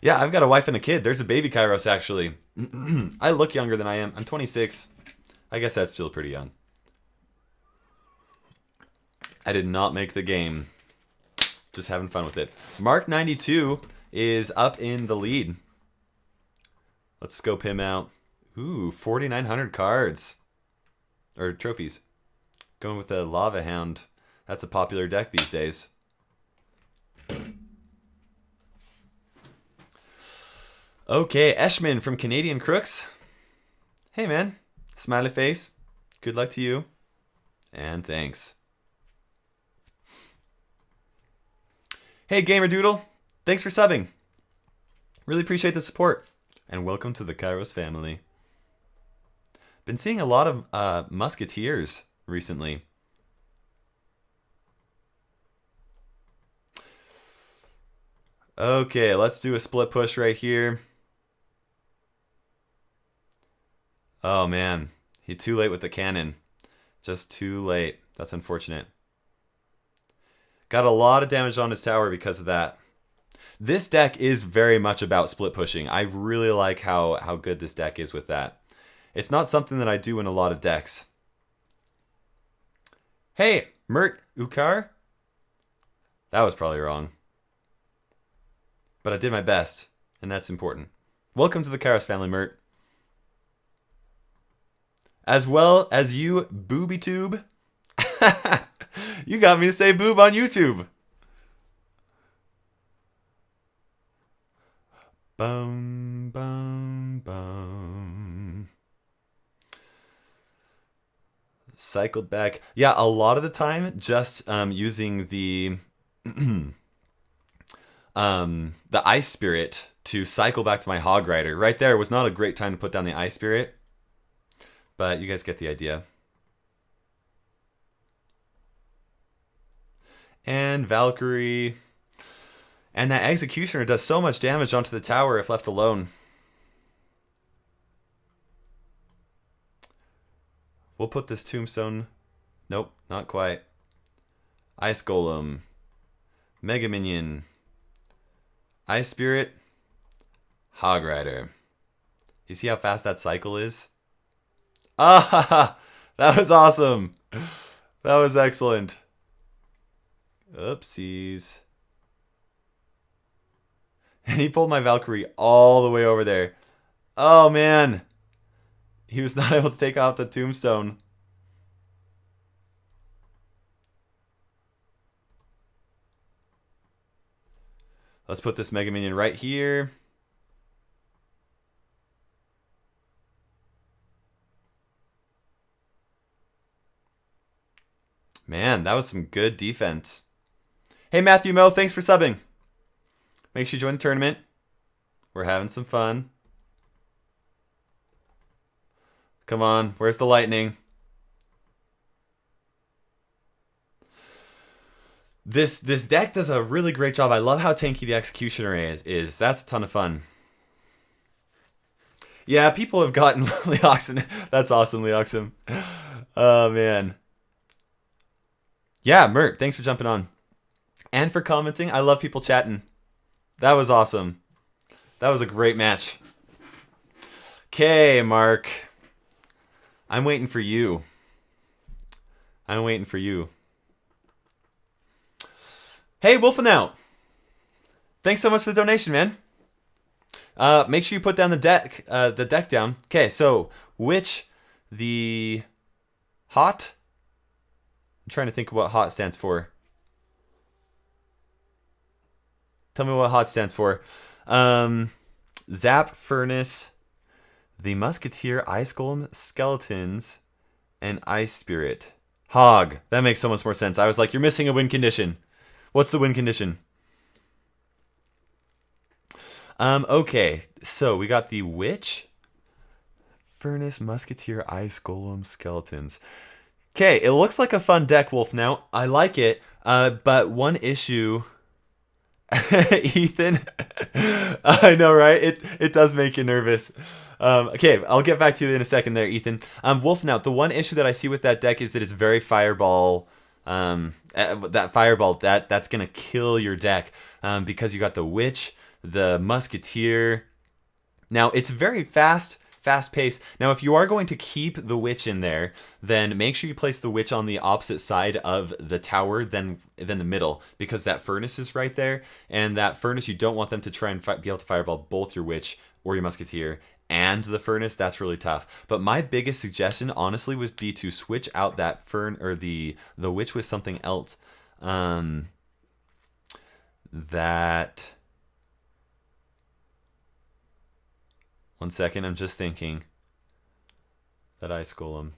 S1: Yeah, I've got a wife and a kid. There's a baby Kairos, actually. I look younger than I am. I'm 26. I guess that's still pretty young. I did not make the game. Just having fun with it. Mark92 is up in the lead. Let's scope him out. Ooh, 4,900 cards. Or trophies. Going with the Lava Hound. That's a popular deck these days. Okay, Eshman from Canadian Crooks. Hey, man. Smiley face. Good luck to you. And thanks. Hey, Gamer Doodle. Thanks for subbing. Really appreciate the support. And welcome to the Kairos family. Been seeing a lot of Musketeers recently. Okay, let's do a split push right here. Oh man, he too late with the cannon. Just too late. That's unfortunate. Got a lot of damage on his tower because of that. This deck is very much about split pushing. I really like how good this deck is with that. It's not something that I do in a lot of decks. Hey, Mert Ukar? That was probably wrong. But I did my best, and that's important. Welcome to the Kairos family, Mert. As well as you, BoobyTube. You got me to say boob on YouTube. Bum, bum, bum. Cycled back. Yeah, a lot of the time, just using the Ice Spirit to cycle back to my Hog Rider. Right there was not a great time to put down the Ice Spirit. But you guys get the idea. And Valkyrie. And that Executioner does so much damage onto the tower if left alone. We'll put this Tombstone. Nope, not quite. Ice Golem. Mega Minion. Ice Spirit. Hog Rider. You see how fast that cycle is? Ah, that was awesome. That was excellent. Oopsies. And he pulled my Valkyrie all the way over there. Oh, man. He was not able to take out the Tombstone. Let's put this Mega Minion right here. Man, that was some good defense. Hey, Matthew Mo, thanks for subbing. Make sure you join the tournament. We're having some fun. Come on, where's the lightning? This deck does a really great job. I love how tanky the Executioner is. That's a ton of fun. Yeah, people have gotten Lioxim. That's awesome, Lioxim. Oh, man. Yeah, Mert, thanks for jumping on. And for commenting. I love people chatting. That was awesome. That was a great match. Okay, Mark. I'm waiting for you. I'm waiting for you. Hey, WolfenoutGaming. Thanks so much for the donation, man. Make sure you put down the deck down. Okay, so the hot? I'm trying to think of what hot stands for. Tell me what hot stands for. Zap, Furnace, the Musketeer, Ice Golem, Skeletons, and Ice Spirit. Hog. That makes so much more sense. I was like, you're missing a win condition. What's the win condition? Okay, so we got the Witch, Furnace, Musketeer, Ice Golem, Skeletons. Okay, it looks like a fun deck, Wolf. Now I like it, but one issue. Ethan, I know, right? It does make you nervous. Okay, I'll get back to you in a second there, Ethan. Wolf, now the one issue that I see with that deck is that it's very fireball. That fireball that's gonna kill your deck because you got the witch, the musketeer. Now it's very fast pace. Now if you are going to keep the witch in there, then make sure you place the witch on the opposite side of the tower than the middle, because that furnace is right there, and that furnace, you don't want them to try and be able to fireball both your witch or your musketeer and the furnace. That's really tough. But my biggest suggestion honestly would be to switch out that the witch with something else. That, one second, I'm just thinking. That ice golem.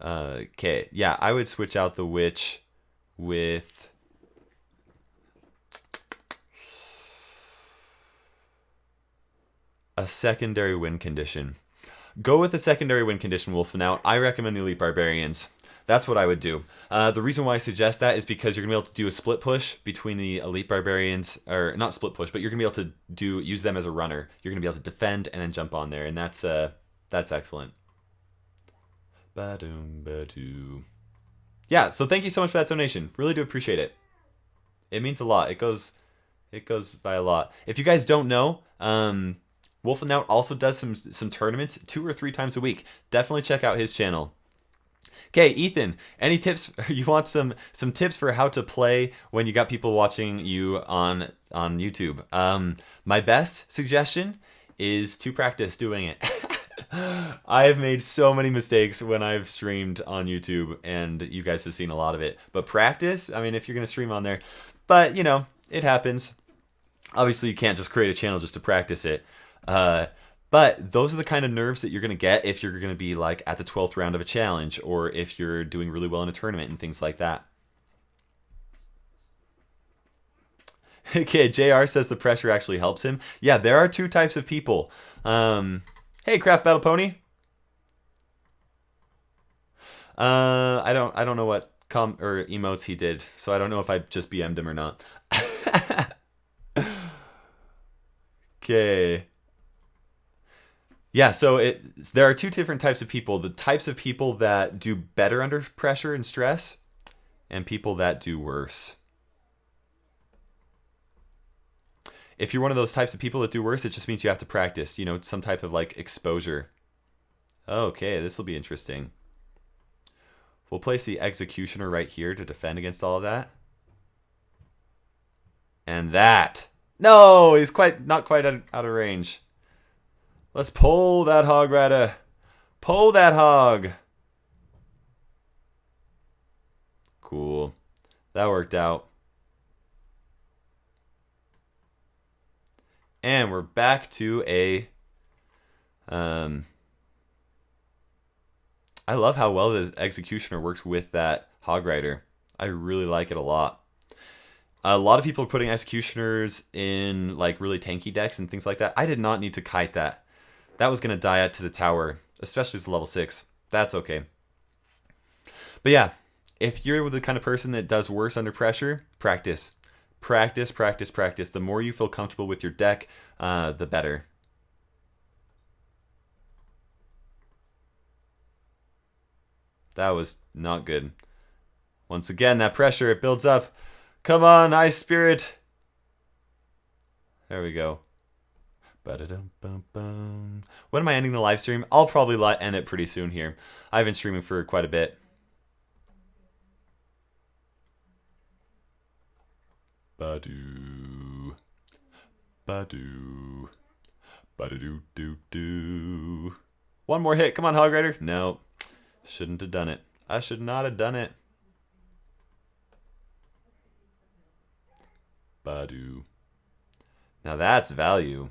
S1: Okay, yeah, I would switch out the witch with a secondary win condition. Go with a secondary win condition, Wolf. Now, I recommend the Elite Barbarians. That's what I would do. The reason why I suggest that is because you're going to be able to do a split push between the Elite Barbarians, or not split push, but you're going to be able to use them as a runner. You're going to be able to defend and then jump on there, and that's excellent. Yeah, so thank you so much for that donation. Really do appreciate it. It means a lot. It goes by a lot. If you guys don't know, WolfenoutGaming also does some tournaments 2 or 3 times a week. Definitely check out his channel. Okay, Ethan, any tips? You want some tips for how to play when you got people watching you on YouTube? My best suggestion is to practice doing it. I have made so many mistakes when I've streamed on YouTube, and you guys have seen a lot of it. But practice, I mean, if you're going to stream on there, but you know, it happens. Obviously, you can't just create a channel just to practice it. But those are the kind of nerves that you're going to get if you're going to be like at the 12th round of a challenge, or if you're doing really well in a tournament and things like that. Okay, JR says the pressure actually helps him. Yeah, there are 2 types of people. Hey, Craft Battle Pony. I don't know what or emotes he did, so I don't know if I just BM'd him or not. Okay. Yeah, so there are 2 different types of people. The types of people that do better under pressure and stress, and people that do worse. If you're one of those types of people that do worse, it just means you have to practice, you know, some type of like exposure. Okay, this will be interesting. We'll place the Executioner right here to defend against all of that. And that. No, he's not quite out of range. Let's pull that hog rider. Pull that hog. Cool. That worked out. And we're back to a... I love how well the Executioner works with that hog rider. I really like it a lot. A lot of people are putting Executioners in like really tanky decks and things like that. I did not need to kite that. That was going to die out to the tower, especially as level 6. That's okay. But yeah, if you're the kind of person that does worse under pressure, practice. Practice, practice, practice. The more you feel comfortable with your deck, the better. That was not good. Once again, that pressure, it builds up. Come on, Ice Spirit. There we go. When am I ending the live stream? I'll probably end it pretty soon here. I've been streaming for quite a bit. Badoo. Badoo. Badoo-doo-doo. One more hit. Come on, Hog Rider. No. Shouldn't have done it. I should not have done it. Badoo. Now that's value.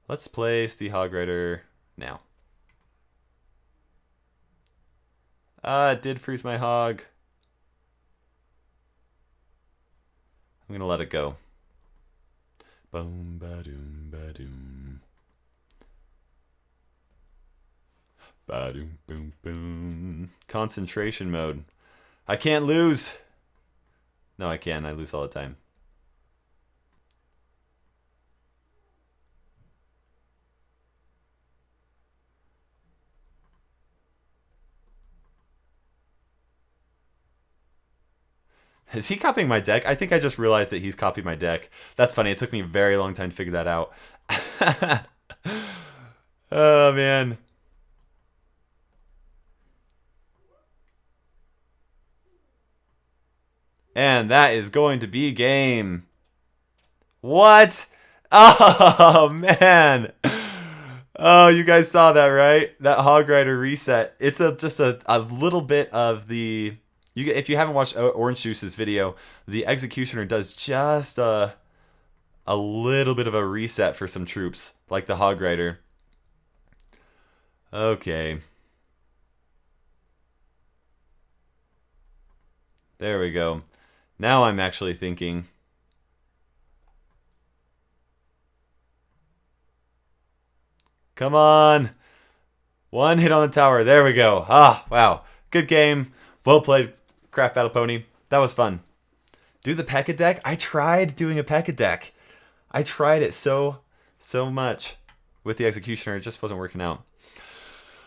S1: Let's place the Hog Rider now. It did freeze my hog. I'm going to let it go. Boom, ba-doom, ba-doom. Ba-doom, boom, boom. Concentration mode. I can't lose. No, I can. I lose all the time. Is he copying my deck? I think I just realized that he's copied my deck. That's funny. It took me a very long time to figure that out. Oh, man. And that is going to be game. What? Oh, man. Oh, you guys saw that, right? That Hog Rider reset. It's just a little bit of the... if you haven't watched Orange Juice's video, the Executioner does just a little bit of a reset for some troops, like the Hog Rider. Okay. There we go. Now I'm actually thinking. Come on. One hit on the tower. There we go. Ah, wow. Good game. Well played, Craft Battle Pony. That was fun. Do the P.E.K.K.A deck? I tried doing a P.E.K.K.A deck. I tried it so much with the Executioner. It just wasn't working out.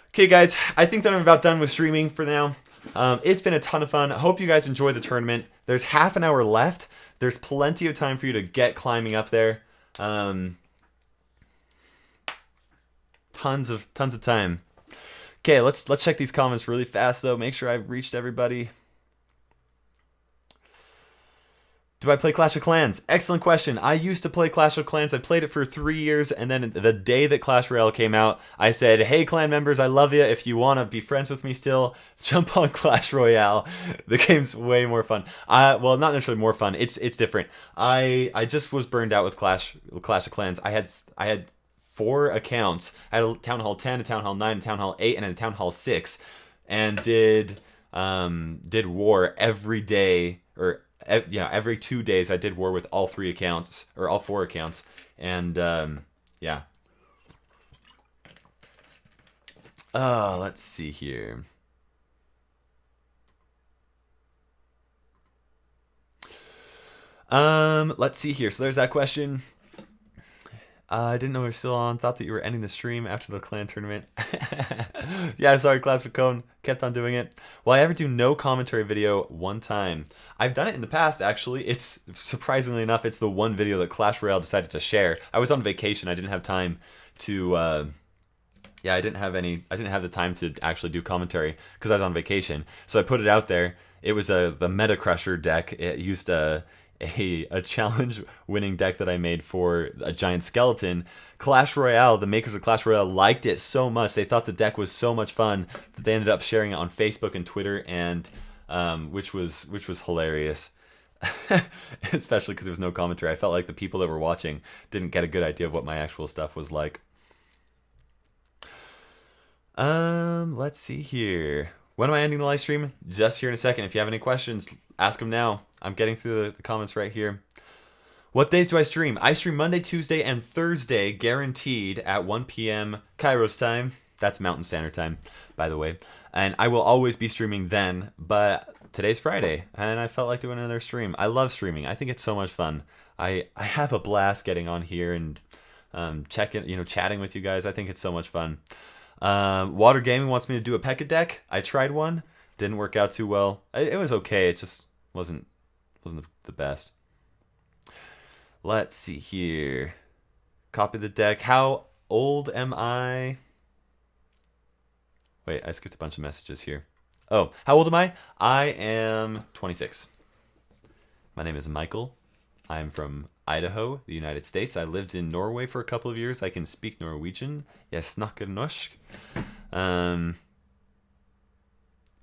S1: Okay, guys. I think that I'm about done with streaming for now. It's been a ton of fun. I hope you guys enjoyed the tournament. There's half an hour left. There's plenty of time for you to get climbing up there. Tons of time. Okay, let's check these comments really fast though. Make sure I've reached everybody. Do I play Clash of Clans? Excellent question. I used to play Clash of Clans. I played it for 3 years, and then the day that Clash Royale came out, I said, hey, clan members, I love you. If you want to be friends with me still, jump on Clash Royale. The game's way more fun. Well, not necessarily more fun. It's different. I just was burned out with Clash of Clans. I had 4 accounts. I had a Town Hall 10, a Town Hall 9, a Town Hall 8, and a Town Hall 6, and did war every day, or yeah, every 2 days I did war with all 3 accounts, or all 4 accounts, and yeah. Let's see here. Let's see here. So there's that question. I didn't know we were still on. Thought that you were ending the stream after the clan tournament. Yeah, sorry, Classic Cone. Kept on doing it. Will I ever do no commentary video one time? I've done it in the past, actually. It's, surprisingly enough, it's the one video that Clash Royale decided to share. I was on vacation. I didn't have time to... yeah, I didn't have the time to actually do commentary because I was on vacation. So I put it out there. It was the Meta Crusher deck. It used a challenge winning deck that I made for a giant skeleton. Clash Royale, the makers of Clash Royale, liked it so much. They thought the deck was so much fun that they ended up sharing it on Facebook and Twitter, and which was hilarious. Especially because there was no commentary. I felt like the people that were watching didn't get a good idea of what my actual stuff was like. Let's see here. When am I ending the live stream? Just here in a second. If you have any questions, ask them now. I'm getting through the comments right here. What days do I stream? I stream Monday, Tuesday, and Thursday, guaranteed at 1 p.m. Kairos time. That's Mountain Standard Time, by the way. And I will always be streaming then, but today's Friday, and I felt like doing another stream. I love streaming. I think it's so much fun. I have a blast getting on here and chatting with you guys. I think it's so much fun. Water Gaming wants me to do a P.E.K.K.A deck. I tried one. Didn't work out too well. It was okay. It just wasn't the best. Let's see here. Copy the deck. How old am I? Wait, I skipped a bunch of messages here. Oh, how old am I? I am 26. My name is Michael. I'm from Idaho, the United States. I lived in Norway for a couple of years. I can speak Norwegian. Jeg snakker norsk.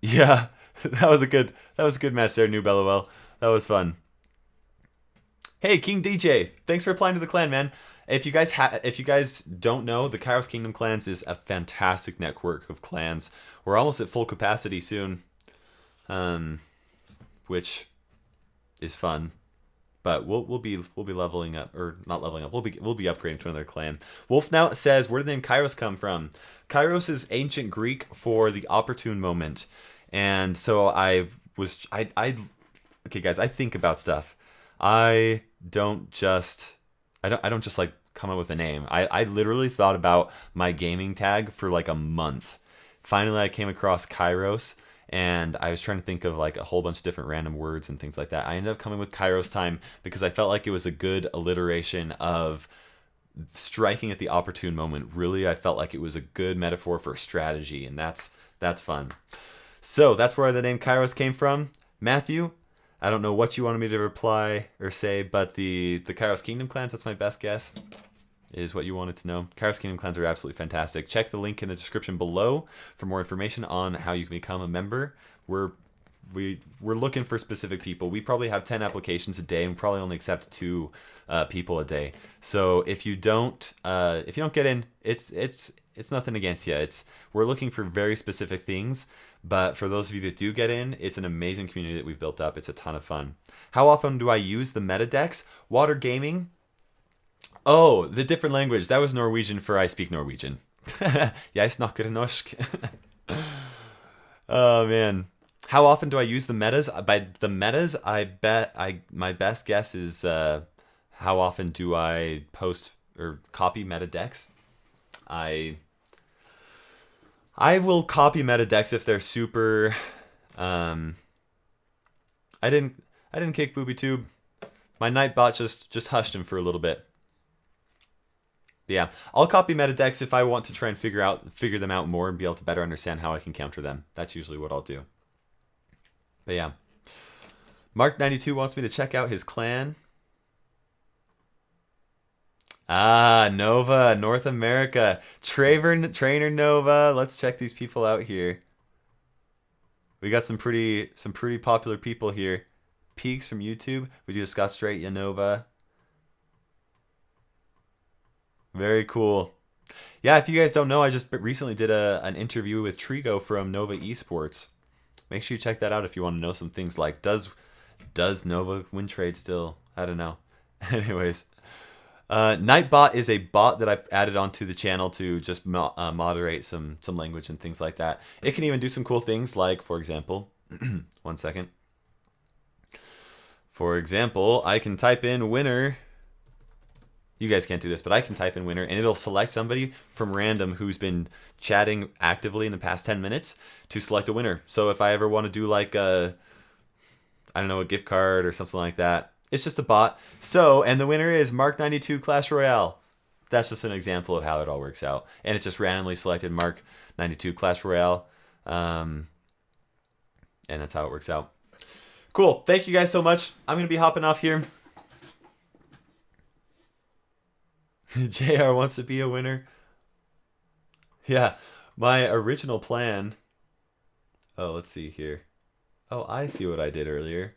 S1: Yeah, that was a good match there, New Bellowell. That was fun. Hey, King DJ, thanks for applying to the clan, man. If you guys don't know, the Kairos Kingdom Clans is a fantastic network of clans. We're almost at full capacity soon, which is fun. but we'll be leveling up, or not leveling up. We'll be upgrading to another clan. Wolfenout says, where did the name Kairos come from? Kairos is ancient Greek for the opportune moment, and so okay guys, I think about stuff. I don't just like come up with a name. I literally thought about my gaming tag for like a month. Finally, I came across Kairos, and I was trying to think of like a whole bunch of different random words and things like that. I ended up coming with KairosTime because I felt like it was a good alliteration of striking at the opportune moment. Really, I felt like it was a good metaphor for strategy, and that's fun. So that's where the name Kairos came from. Matthew, I don't know what you wanted me to reply or say, but the Kairos Kingdom clans, that's my best guess, is what you wanted to know. Kairos Kingdom clans are absolutely fantastic. Check the link in the description below for more information on how you can become a member. We're looking for specific people. We probably have 10 applications a day, and we probably only accept 2 people a day. So if you don't get in, it's nothing against you. We're looking for very specific things. But for those of you that do get in, it's an amazing community that we've built up. It's a ton of fun. How often do I use the meta decks? Water Gaming. Oh, the different language. That was Norwegian for I speak Norwegian. Jeg snakker norsk. Oh, man. How often do I use the metas? By the metas, I bet my best guess is how often do I post or copy meta decks? I will copy meta decks if they're super. I didn't kick BoobyTube. My Nightbot just hushed him for a little bit. Yeah, I'll copy meta decks if I want to try and figure them out more and be able to better understand how I can counter them. That's usually what I'll do. But yeah, Mark92 wants me to check out his clan. Ah, Nova, North America. Trainer Nova. Let's check these people out here. We got some pretty popular people here. Peaks from YouTube. We just got straight Nova. Very cool. Yeah, if you guys don't know, I just recently did an interview with Trigo from Nova Esports. Make sure you check that out if you want to know some things like does Nova win trade still? I don't know. Anyways. Nightbot is a bot that I added onto the channel to just moderate some language and things like that. It can even do some cool things like, for example, one second. For example, I can type in winner. You guys can't do this, but I can type in winner, and it'll select somebody from random who's been chatting actively in the past 10 minutes to select a winner. So if I ever want to do like a gift card or something like that, it's just a bot. So, and the winner is Mark92 Clash Royale. That's just an example of how it all works out. And it just randomly selected Mark92 Clash Royale. And that's how it works out. Cool. Thank you guys so much. I'm going to be hopping off here. JR wants to be a winner. Yeah, my original plan. Oh, let's see here. Oh, I see what I did earlier.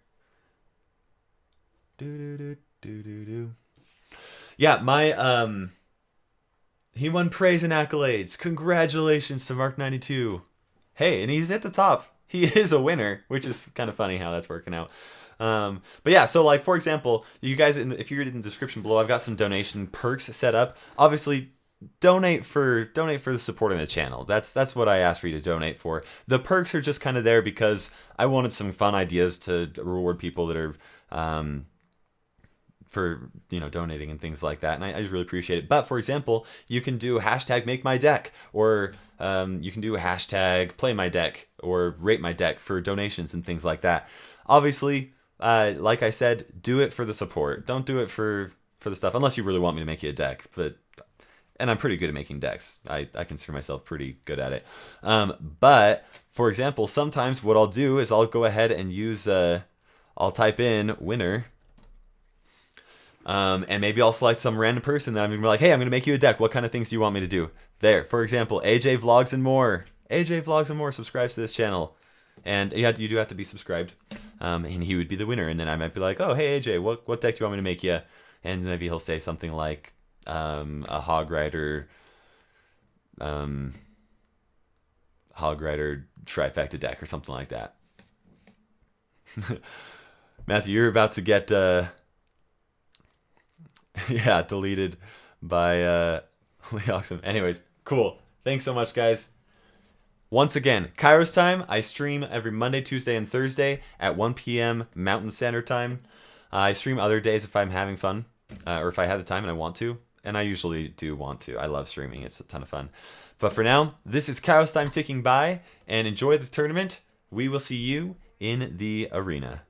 S1: Yeah, my he won praise and accolades. Congratulations to Mark92. Hey, and he's at the top. He is a winner, which is kind of funny how that's working out. But yeah, so like for example, you guys, if you read in the description below, I've got some donation perks set up. Obviously, donate for the supporting the channel. That's what I asked for you to donate for. The perks are just kind of there because I wanted some fun ideas to reward people that are for donating and things like that, and I just really appreciate it. But for example, you can do #MakeMyDeck, or you can do #PlayMyDeck or rate my deck for donations and things like that. Obviously, like I said, do it for the support. Don't do it for the stuff unless you really want me to make you a deck. And I'm pretty good at making decks. I consider myself pretty good at it. But for example, sometimes what I'll do is I'll go ahead and use I'll type in winner. And maybe I'll select some random person that I'm going to be like, hey, I'm going to make you a deck. What kind of things do you want me to do? There, for example, AJ Vlogs and More. AJ Vlogs and More subscribes to this channel. And you do have to be subscribed. And he would be the winner. And then I might be like, oh, hey, AJ, what deck do you want me to make you? And maybe he'll say something like a Hog Rider trifecta deck or something like that. Matthew, you're about to get Yeah, deleted by Lioxim. Anyways, cool. Thanks so much, guys. Once again, Kairos time. I stream every Monday, Tuesday, and Thursday at 1 p.m. Mountain Standard Time. I stream other days if I'm having fun, or if I have the time and I want to. And I usually do want to. I love streaming. It's a ton of fun. But for now, this is Kairos time ticking by, and enjoy the tournament. We will see you in the arena.